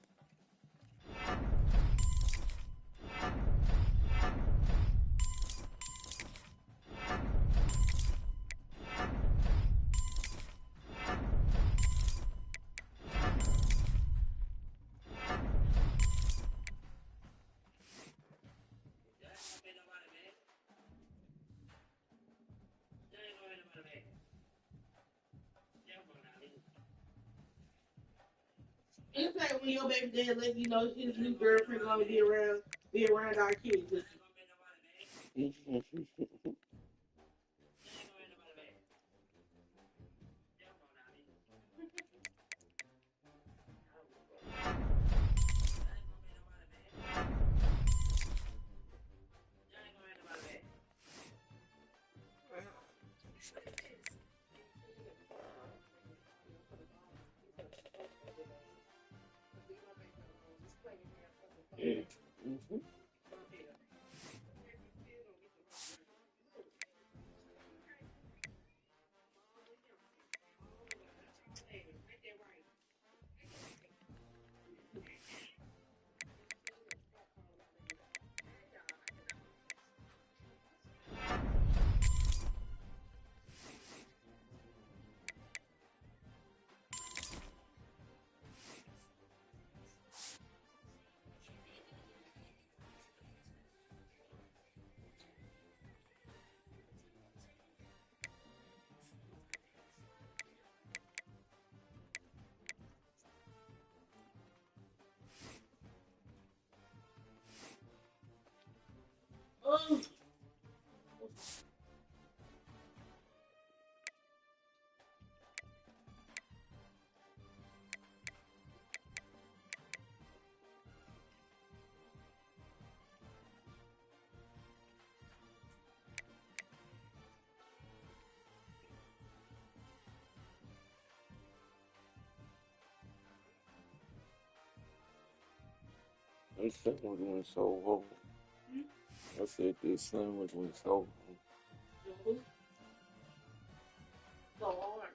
It's like when your baby dad let you know his new girlfriend gonna be around our kids. Oh. This sandwich went so hard. I said this sandwich went so hard. So hard.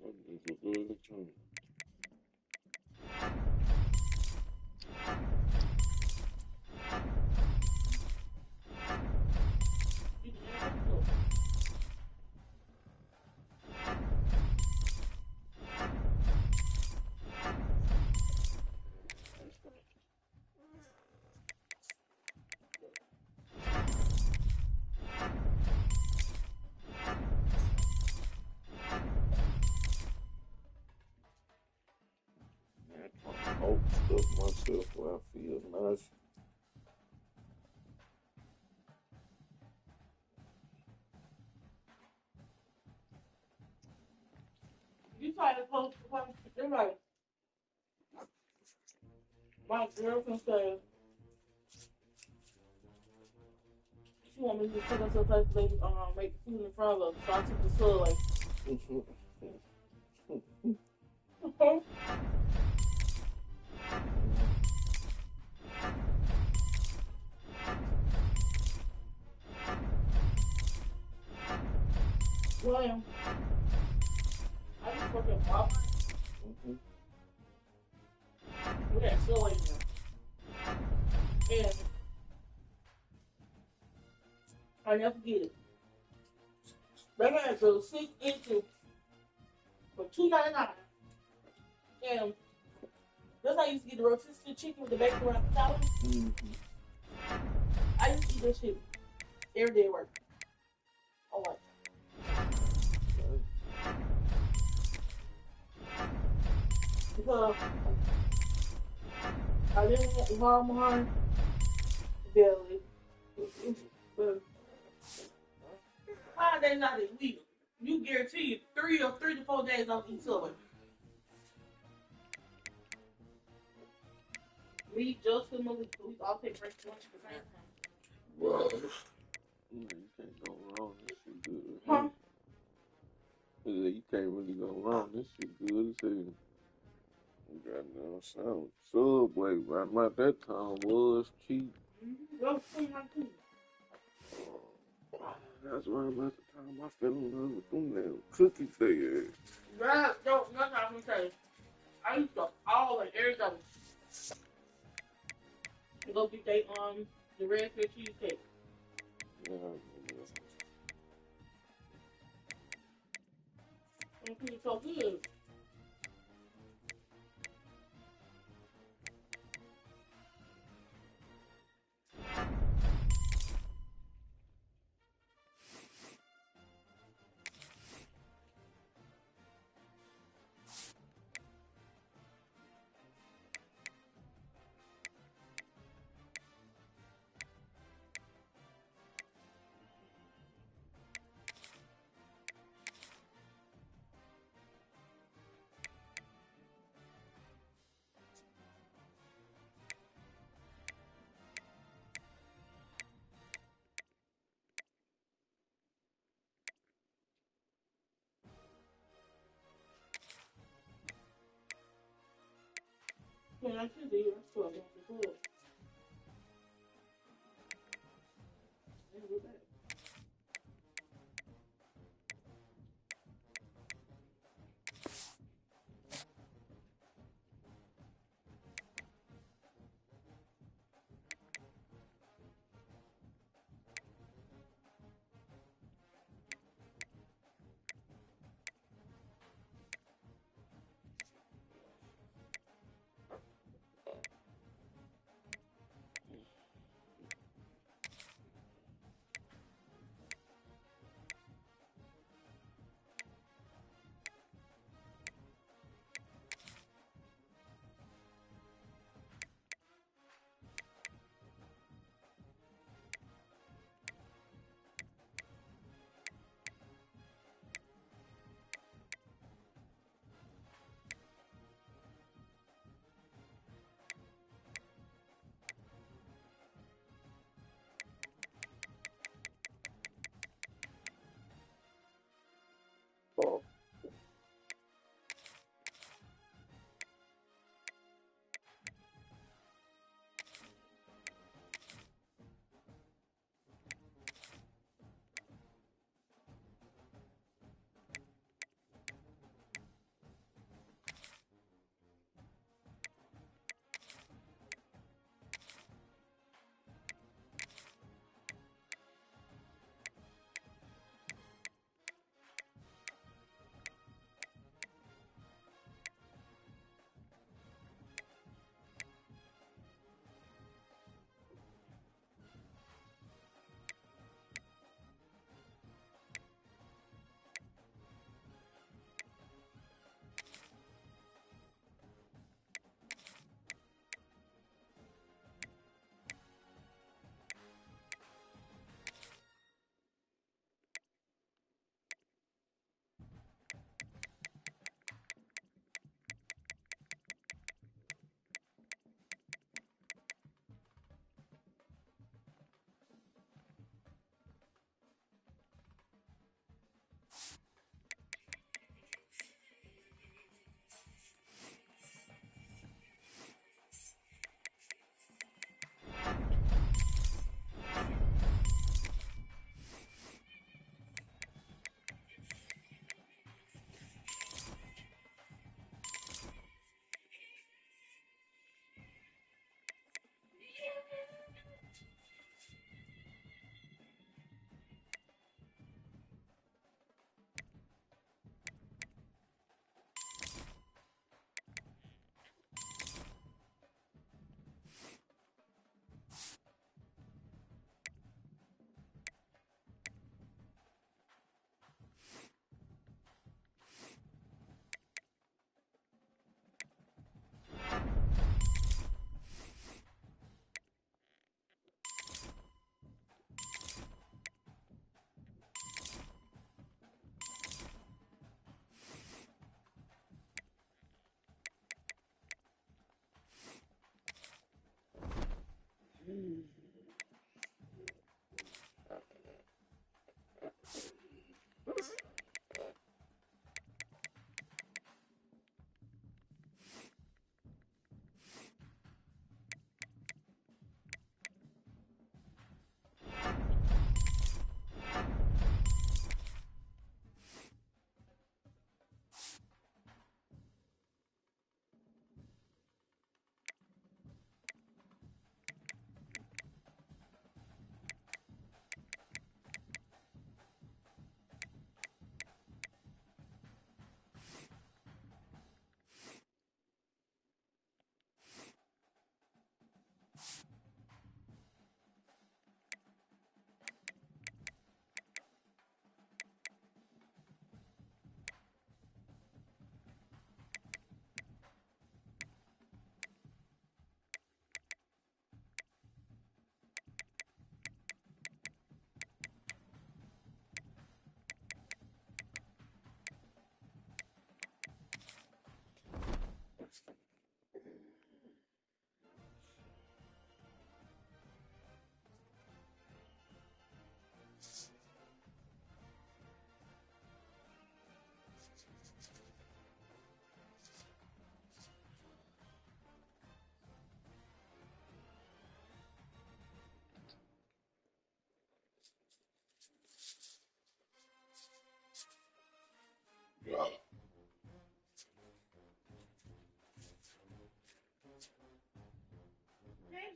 This is a good return. I hope stuff myself where I feel nice. You try to post the post. They're like, my girlfriend said she want me to take us to a place where they make food in front of us. So I took the soul like. William. off. We had slow in there. And I never forget it. They had those 6 inches for $2.99. And that's how I used to get the rotisserie chicken with the bacon wrap salad. I used to eat that shit every day at work. Oh, what? Because I didn't want Walmart deli. But why are they not illegal? You guarantee 3 to 4 days on each Subway. Me, Justin, Malik, we all take breaks lunch at the same time. Well, you can't go wrong. This shit good. Huh? You can't really go wrong. This shit good as hell. Goddamn sound. Subway, right about that time was cheap. That was 2019. That's right about the time I fell in love with them damn cookies they had. That, that's what I'm gonna say. I used to all like every day go get they the red fish cheesecake. Yeah, I remember And it's so good. When I should do, that's what I want to do. And we're back.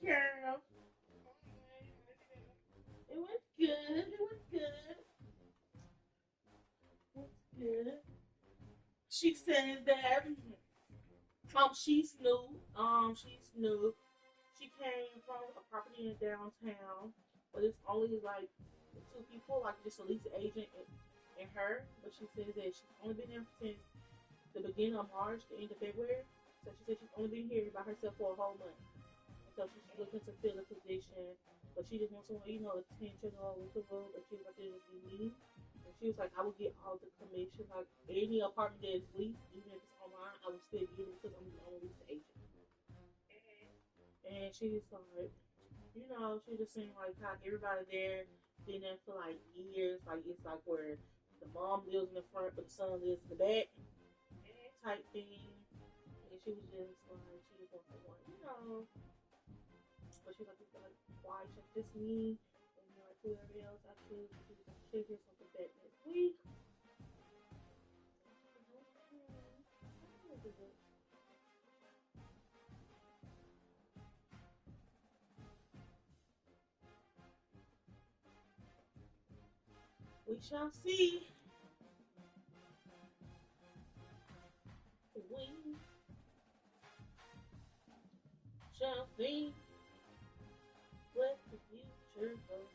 girl. It was good. It was good. It was good. She says that she's new. She's new. She came from a property in downtown, but it's only like two people, like just a lease agent and her. But she says that she's only been there since the beginning of March, the end of February. So she said she's only been here by herself for a whole month. So she's looking to fill the position, but she just wants someone, attention or whatever. But she was like, just be me. And she was like, I would get all the commission, like any apartment that is leased, even if it's online, I would still get it because I'm the only lease agent. And she was like, she just saying like how everybody there been there for like years, like it's like where the mom lives in the front, but the son lives in the back, type thing. And she was just like, she just wants someone, but she was like, why should just me and like whoever else I choose? She was like, she'll hear something back next week. We shall see. We shall see what the future holds.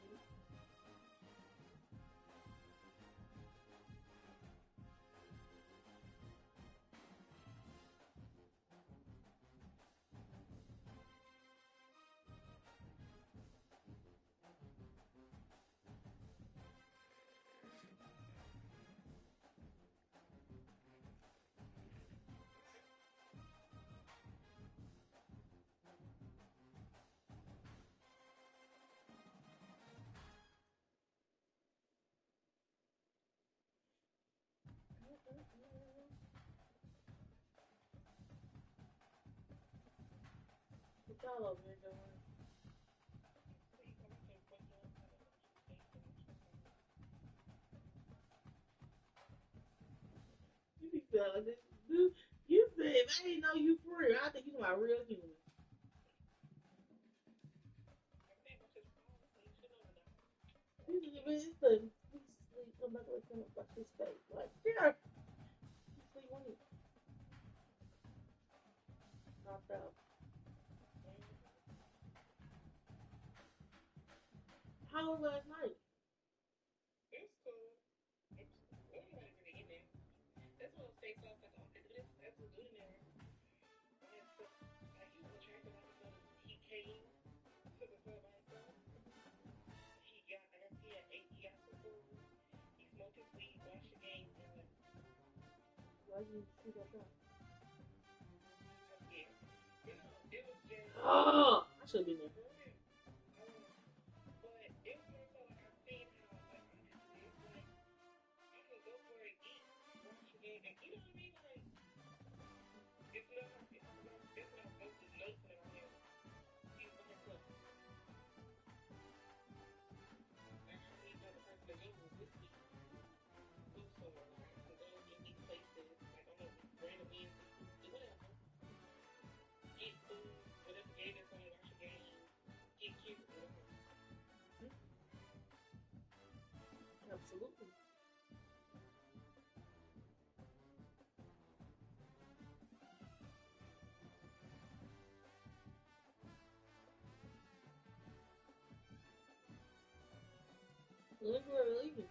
What y'all over here doing? You be feeling this. Dude, you said, if I didn't know you for real, I think you my real human. This is it's the sleep. I'm not gonna come up watch his face. Like, yeah. You sleep on it. Knocked out. How was last night? Why did you shoot that gun? Oh, I should have been there. Absolutely. When do they leave?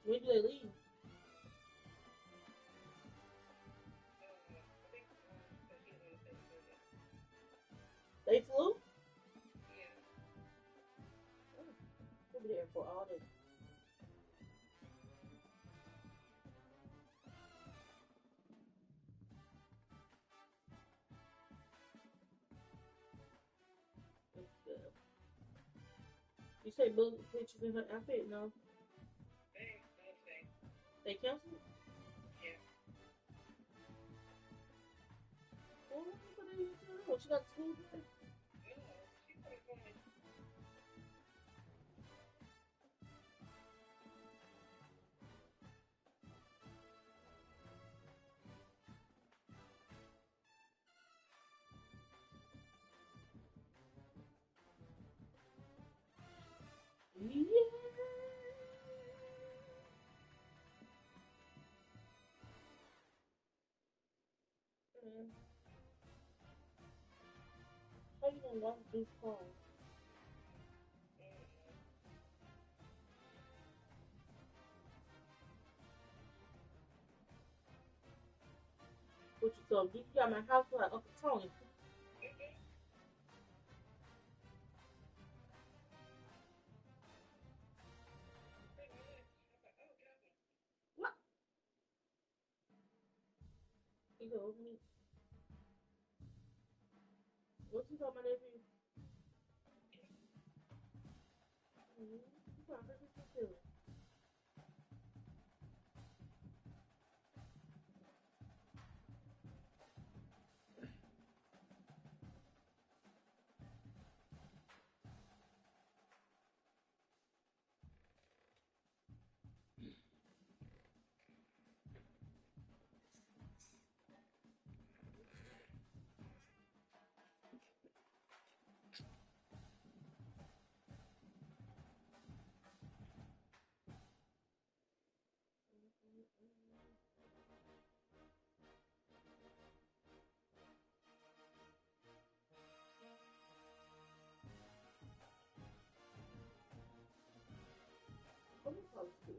When do they leave? They flew? Oh, we'll be there for all day. That's good. You say book pictures in her outfit? No. They canceled? Well, what they do? She got school today? Yeah. How you gonna watch this car? What you told? You got my house like Uncle Tony. What? You go with me. What you told my nephew? You got hurt your feelings. What is all this?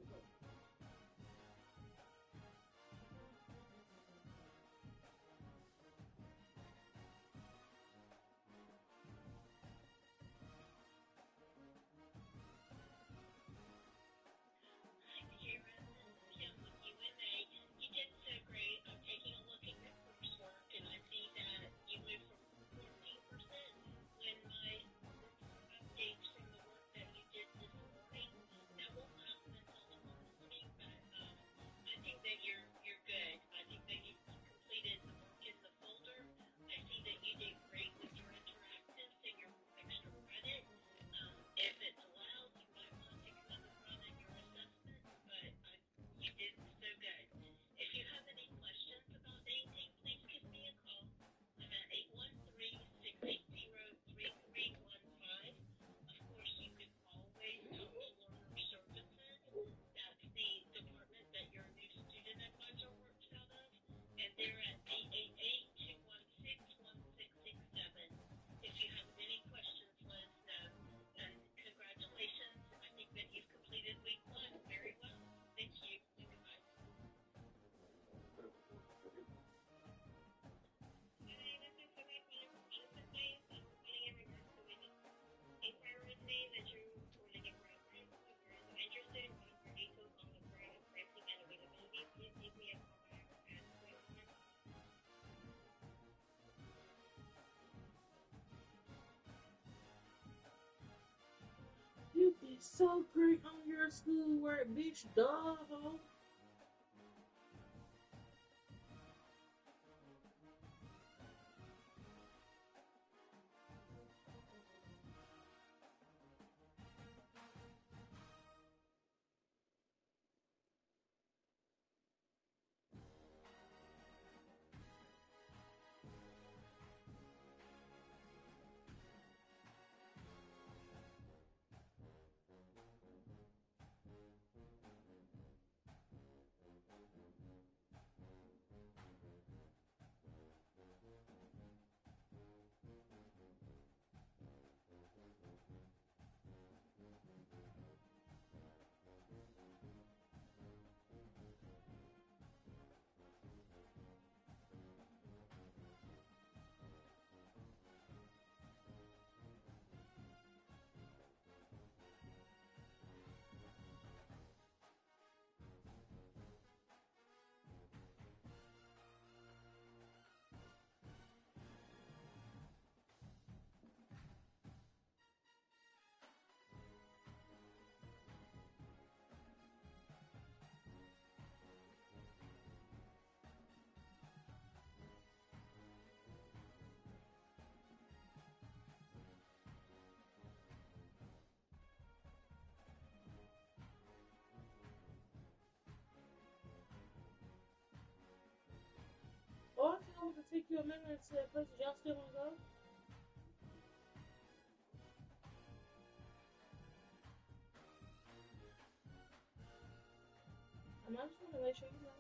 You did so great on your schoolwork, bitch, dog. Oh, I think I want to take you a minute to places y'all still want to go. I'm not just gonna make sure you know.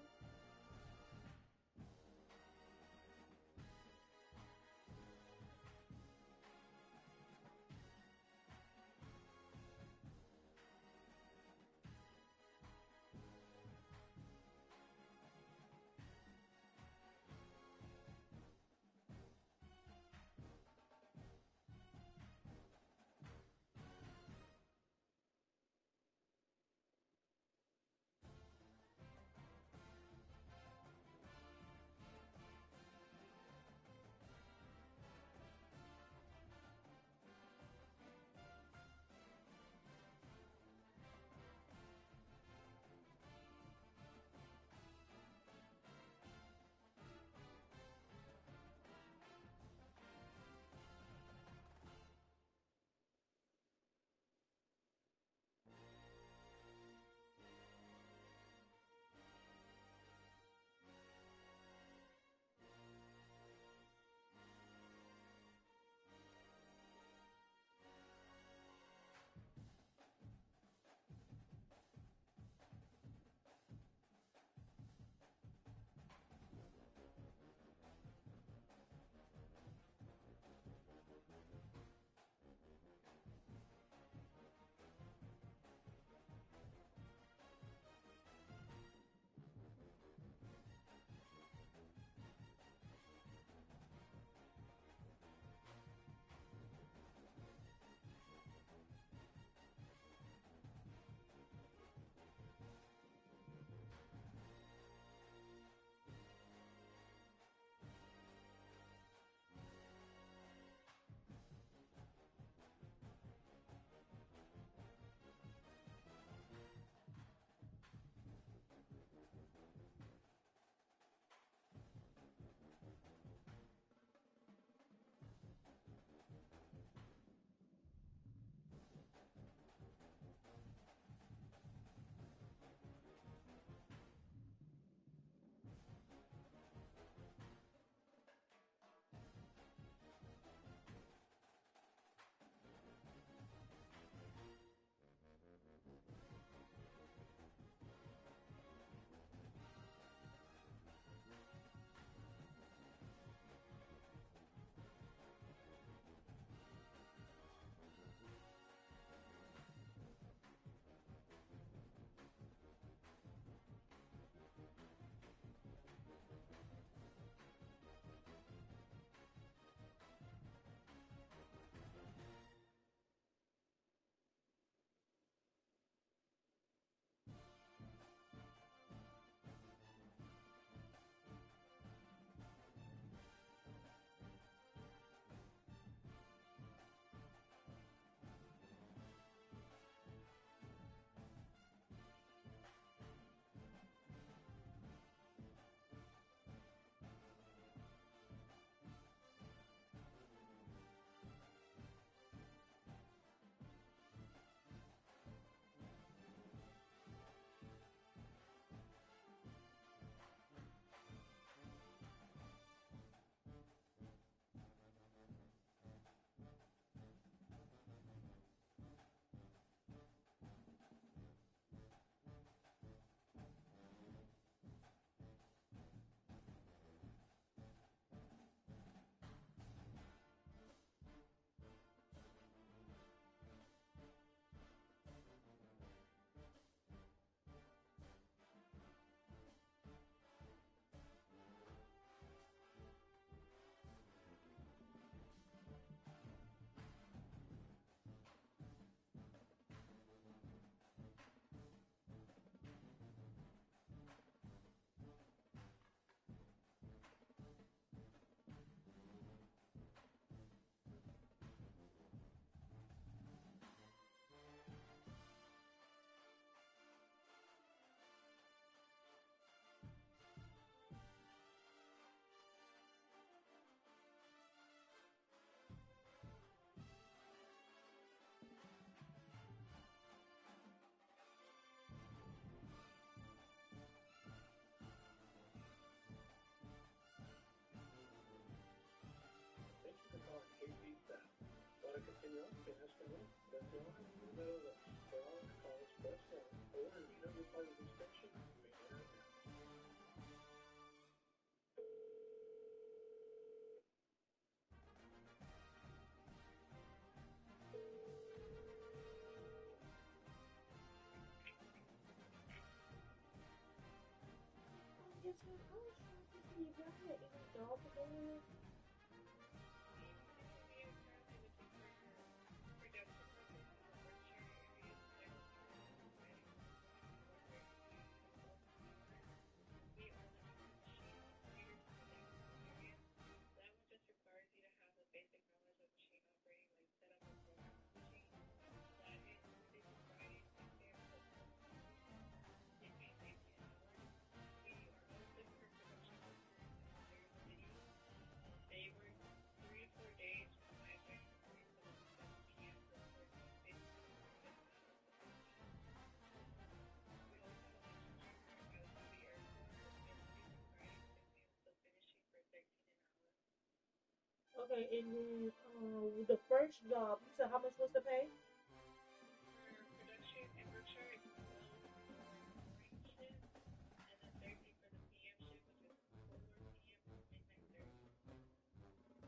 Okay, and then the first job, you said how much was the pay?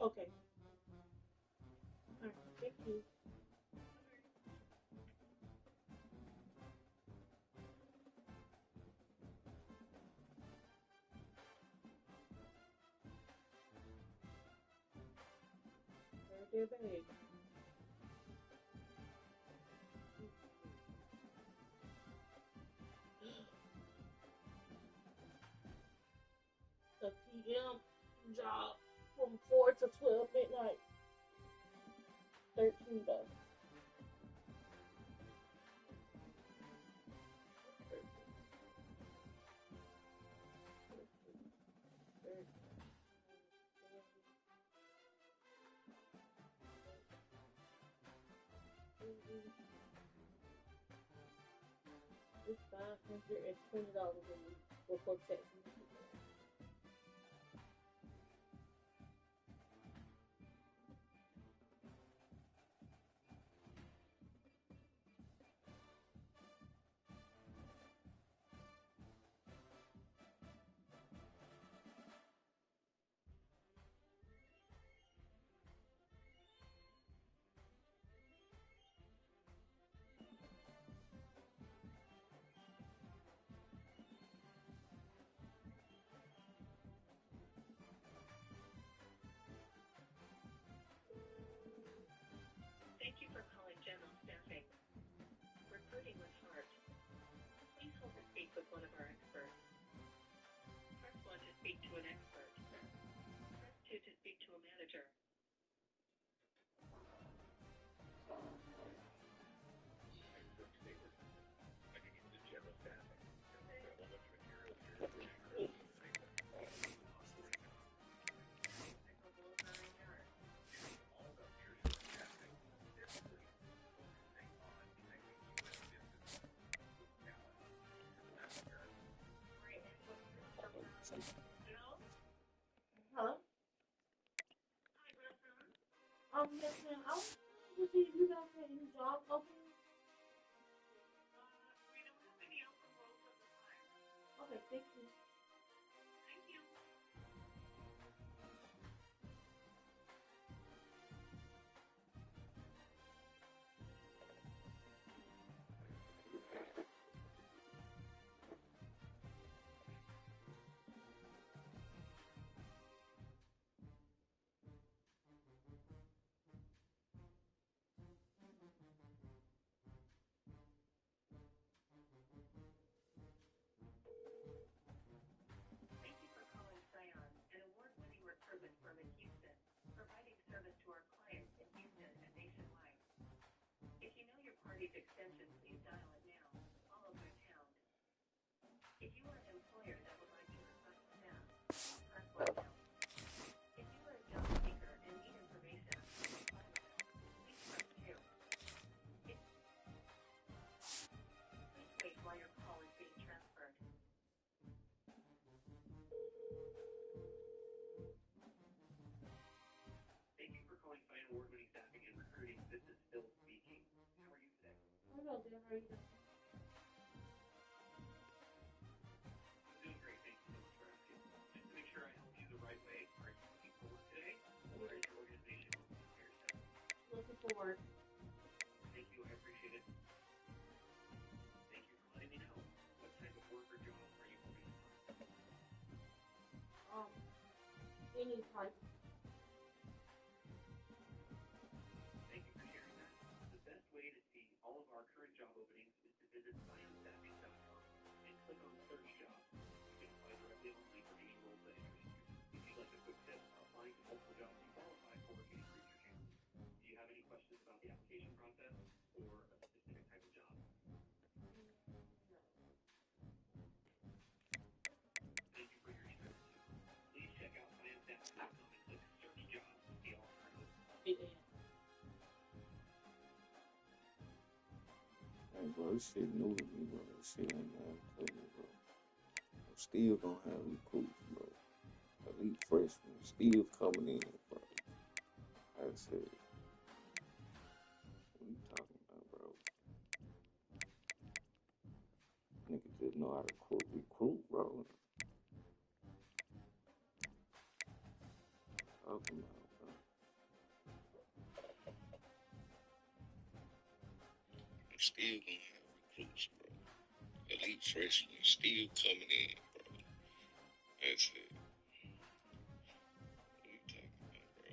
Okay. All right, thank you. Very big. The PM job from 4 to 12 midnight. $13. It's $520 a week before taxes. Thank you for calling General Staffing. Recruiting with heart. Please hold to speak with one of our experts. Press 1 to speak to an expert. Press 2 to speak to a manager. Huh? Yes, ma'am. I was trying to see if you guys had any job openings. We don't have any open roles at the time. Okay, thank you. Thank you. Thank you for calling Scion, an award-winning recruitment firm in Houston, providing service to our clients in Houston and nationwide. If you know your party's extension, please dial it now, followed by pound. If you are an employer that would like to request staff, press 1 now. If you are a job seeker and need information on how to apply with us, please press 2. Please wait while your call is being transferred. Thank you for calling Fine Award-winning Staffing and Recruiting. This is Phil speaking. How are you today? I know, Dan, how are you doing? I'm doing great. Thank you so much for asking. Just to make sure I help you the right way, are you looking forward today? Or is your organization looking for yourself? Looking forward. Thank you. I appreciate it. Thank you for letting me know. What type of work or job are you looking for? Anytime. Thank you for sharing that. The best way to see all of our current job openings is to visit sciencestaffing.com and click on Search Jobs. You can apply directly online for any roles that interest you. If you'd like a quick tip, applying to multiple jobs you qualify for can increase your chances. Do you have any questions about the application process or a specific type of job? Thank you for your interest. Please check out sciencestaffing.com and click Search Jobs to see all current openings. Hey, bro, this shit new to me, bro. This shit ain't nothing to me, bro. I'm still gonna have recruits, bro. Elite freshmen still coming in, bro. I said, what you talking about, bro? Niggas just know how to recruit, bro. Talking about, bro. I'm still gonna have recruits, bro. Elite freshmen still coming in, bro. That's it. What you talking about, bro?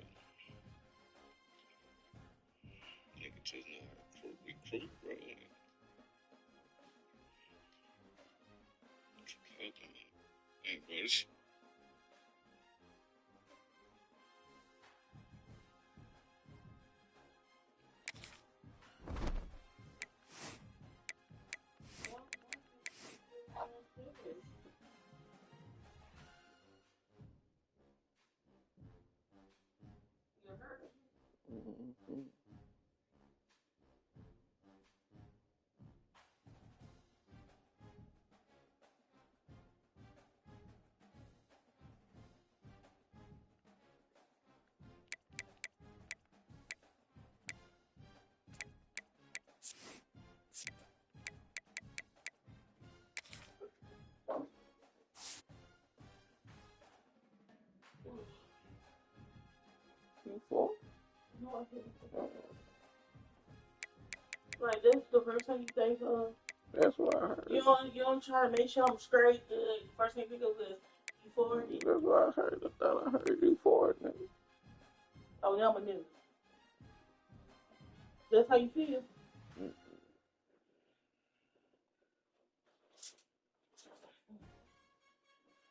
Niggas just know how to recruit, bro. What you talking about? Hey, bro, this mm-hmm. Q4? No, I didn't. Like, this the first thing you think of. That's what I heard. You don't try to make sure I'm straight. First thing you think of is you for it. That's what I heard. I thought I heard you for it, nigga. Oh, now I'm a nigga. That's how you feel.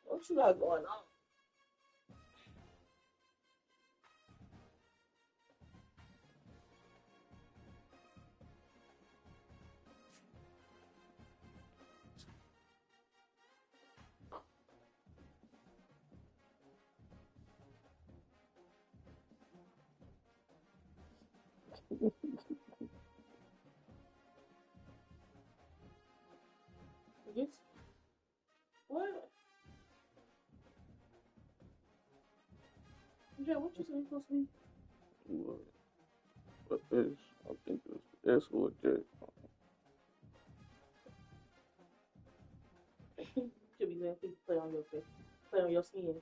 What you got going on? Yes. What? Yeah, what you saying supposed to be? What is? I think that's what that. Should be letting people play on your face, play on your skin.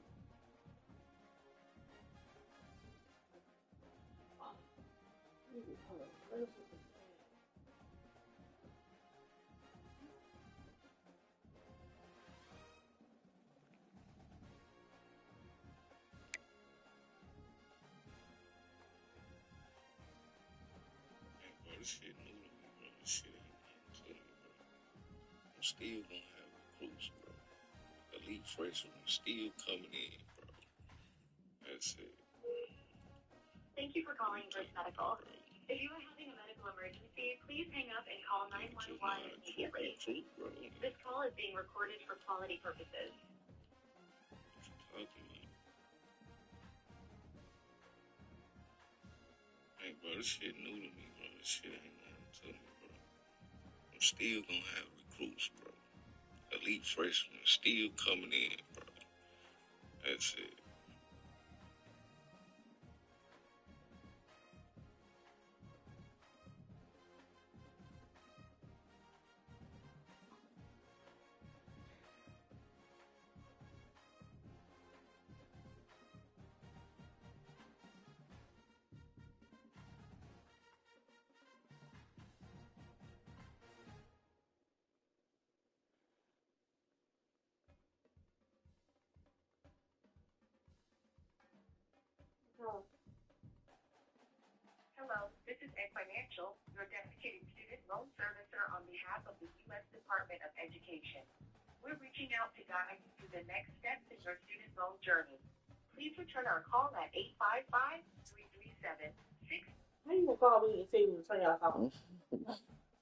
This shit new to me, bro. This shit ain't nothing to me, bro. I'm still gonna have recruits, bro. Elite freshmen still coming in, bro. That's it. Thank you for calling Bridge Medical. If you are having a medical emergency, please hang up and call 911 immediately. This call is being recorded for quality purposes. Hey, bro, this shit new to me, bro. This shit ain't nothing to me, bro. I'm still gonna have recruits, bro. Elite freshmen still coming in, bro. That's it. Hello, this is Ed Financial, your dedicated student loan servicer on behalf of the U.S. Department of Education. We're reaching out to guide you through the next steps in your student loan journey. Please return our call at 855-337-6. How you gonna call me and say you return your call?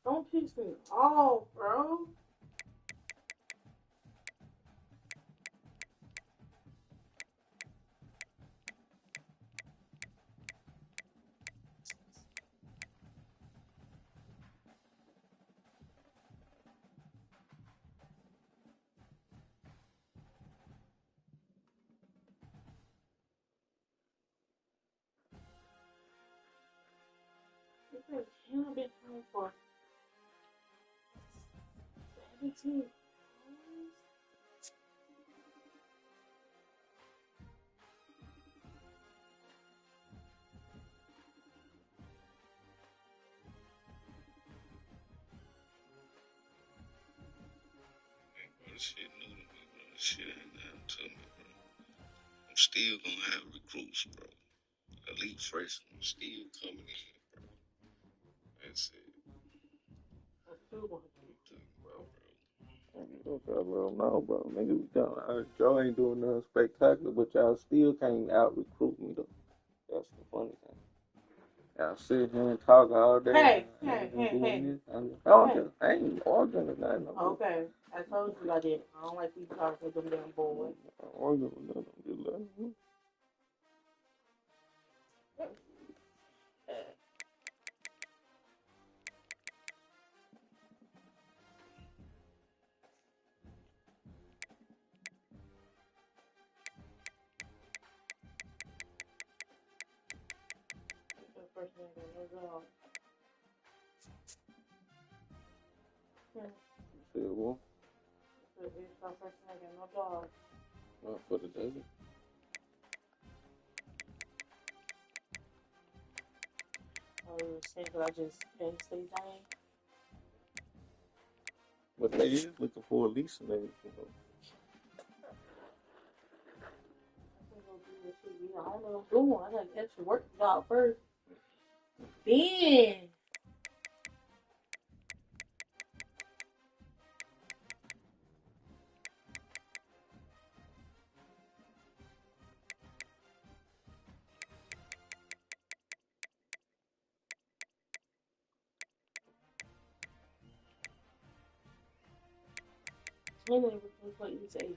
Don't piss me off, bro. This has been time for 17 hours. This shit new to me, bro. This shit ain't nothing to me, bro. I'm still gonna have recruits, bro. Elite freshmen still coming in, bro. That's it. I'm still gonna do it. Okay, bro, no, bro. Nigga, we done. Joe ain't doing nothing spectacular, but y'all still can't out recruit me, though. That's the funny thing. Y'all sit here and talk all day. Hey. I ain't arguing with nothing. Okay, I told you I did. I don't like people talking to them damn boys. I'm arguing with nothing. I'm just letting you know. The first thing I got no job. You said what? It's the first thing I got no job. Not for the desert. Saying that I just can't stay down. But they is looking for a lease and everything, you know. I don't know what I'm doing. I gotta actually work the job first. Then. When they was what you say.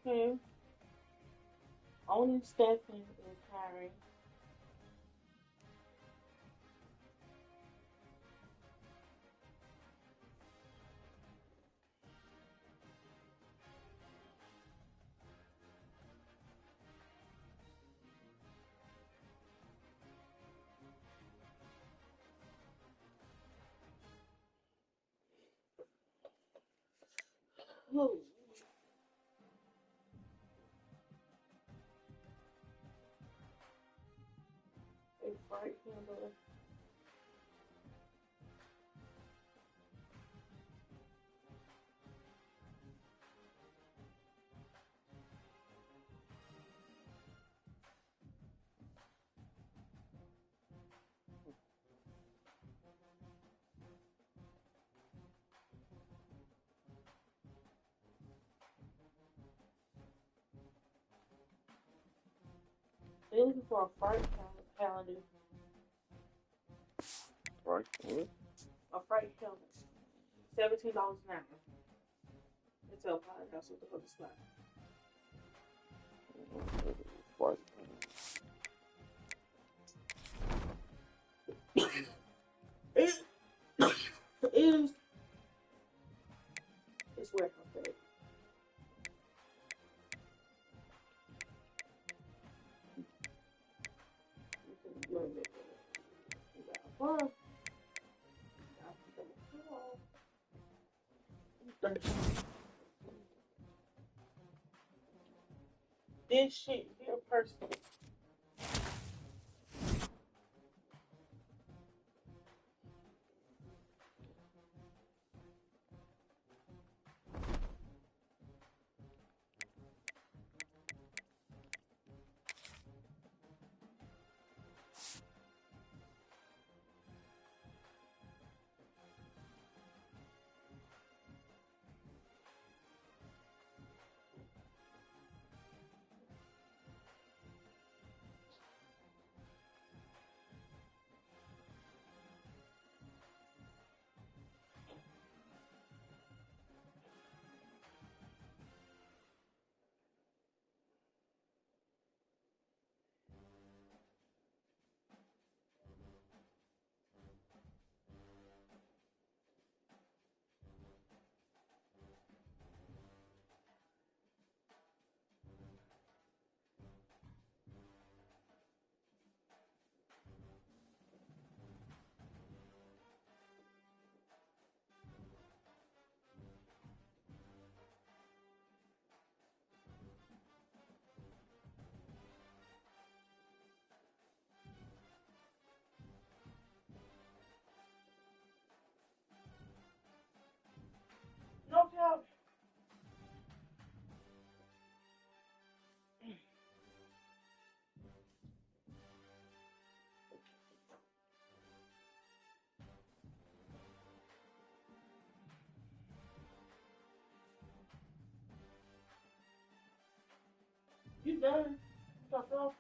Okay. Only staffing is hiring. Oh. A flight handler. They're looking for a freight calendar. Right? What? A freight calendar. $17 an hour. It's a podcast with the other slide. Right. It's warehouse day. This shit here person. No doubt. You done? Stop off.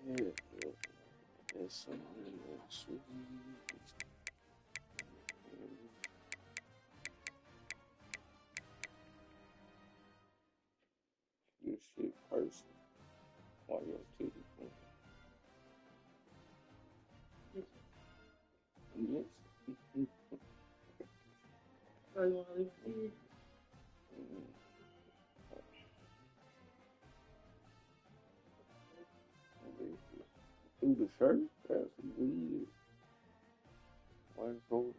scared, bro. There's something else. You shit person. Why your titty? Yes. So you want to leave it here? Through the shirt? That's weird. Why is holding?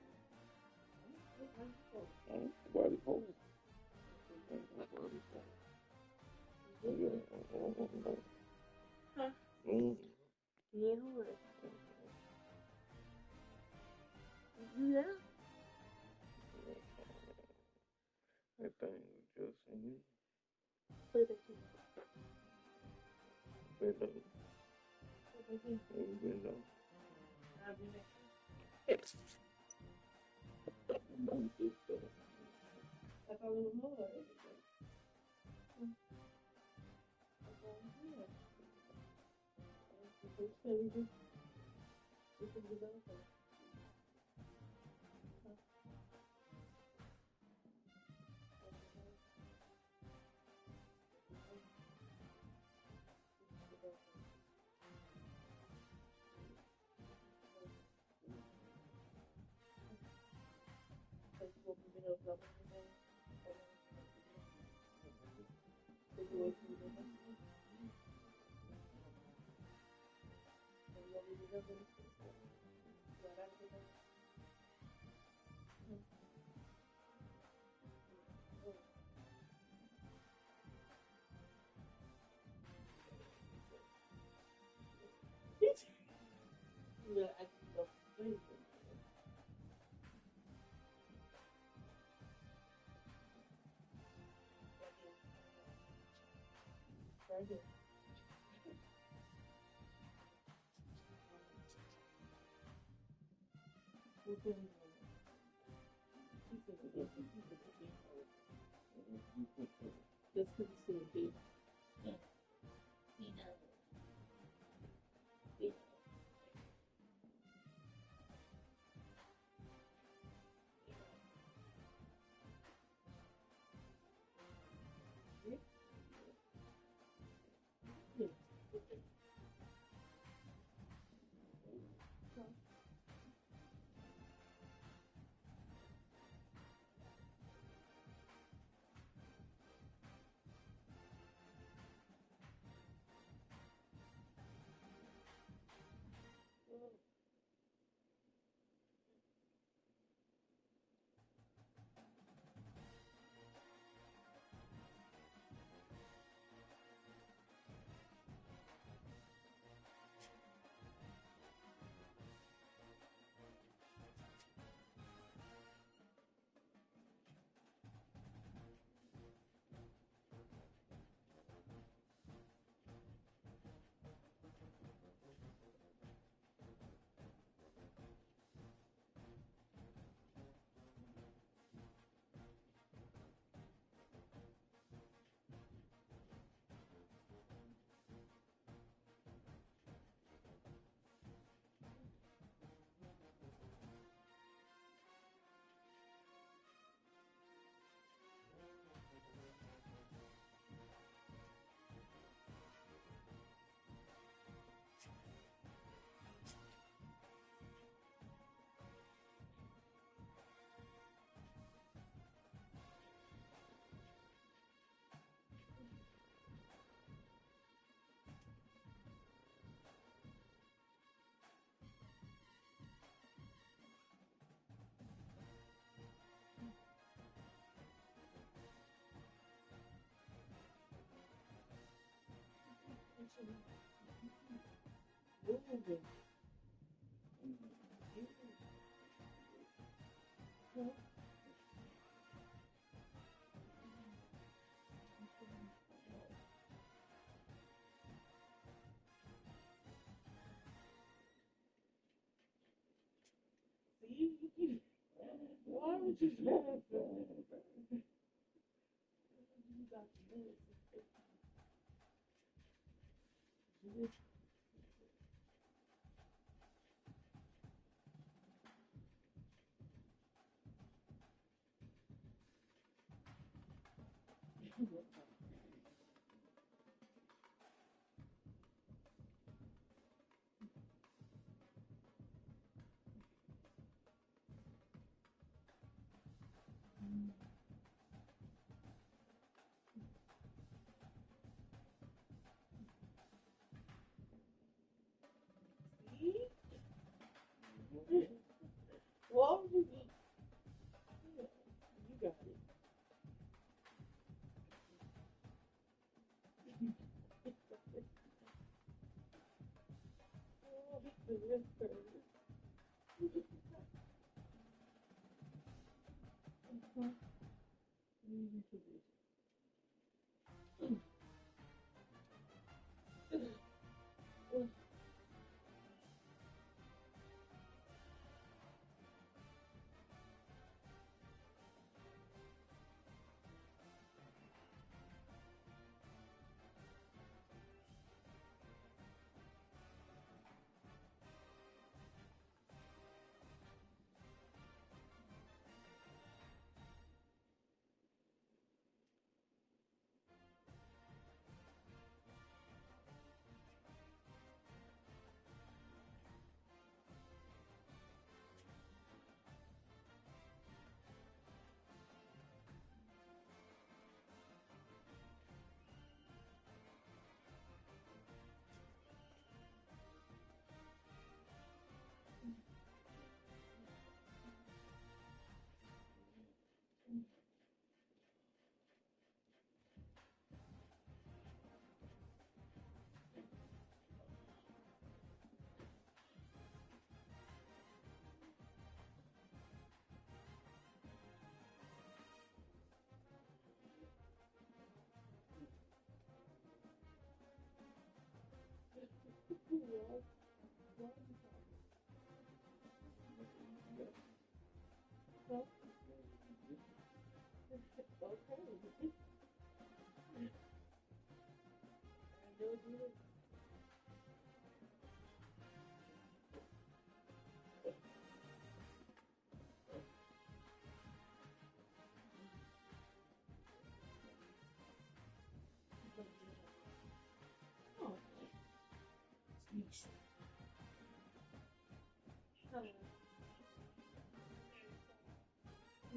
Nobody's holding. Nobody's holding. Huh? Yeah, what? Yeah. Mm-hmm. Play that too. Been though. Play that too. Been though. I'll be back. Like a little more. That's all I'm doing. The first thing we do, we can develop it. Yeah, I can go. Right here. Just because it's so big. Yeah. You know. Yeah. Moving. See? Why would you laugh? You got this. See? Why would you be? You got it. Oh, this is this person. You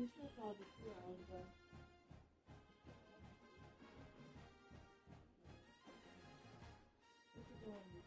should have called it 2 hours ago. What you doing?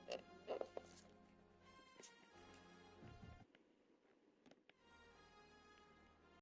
What you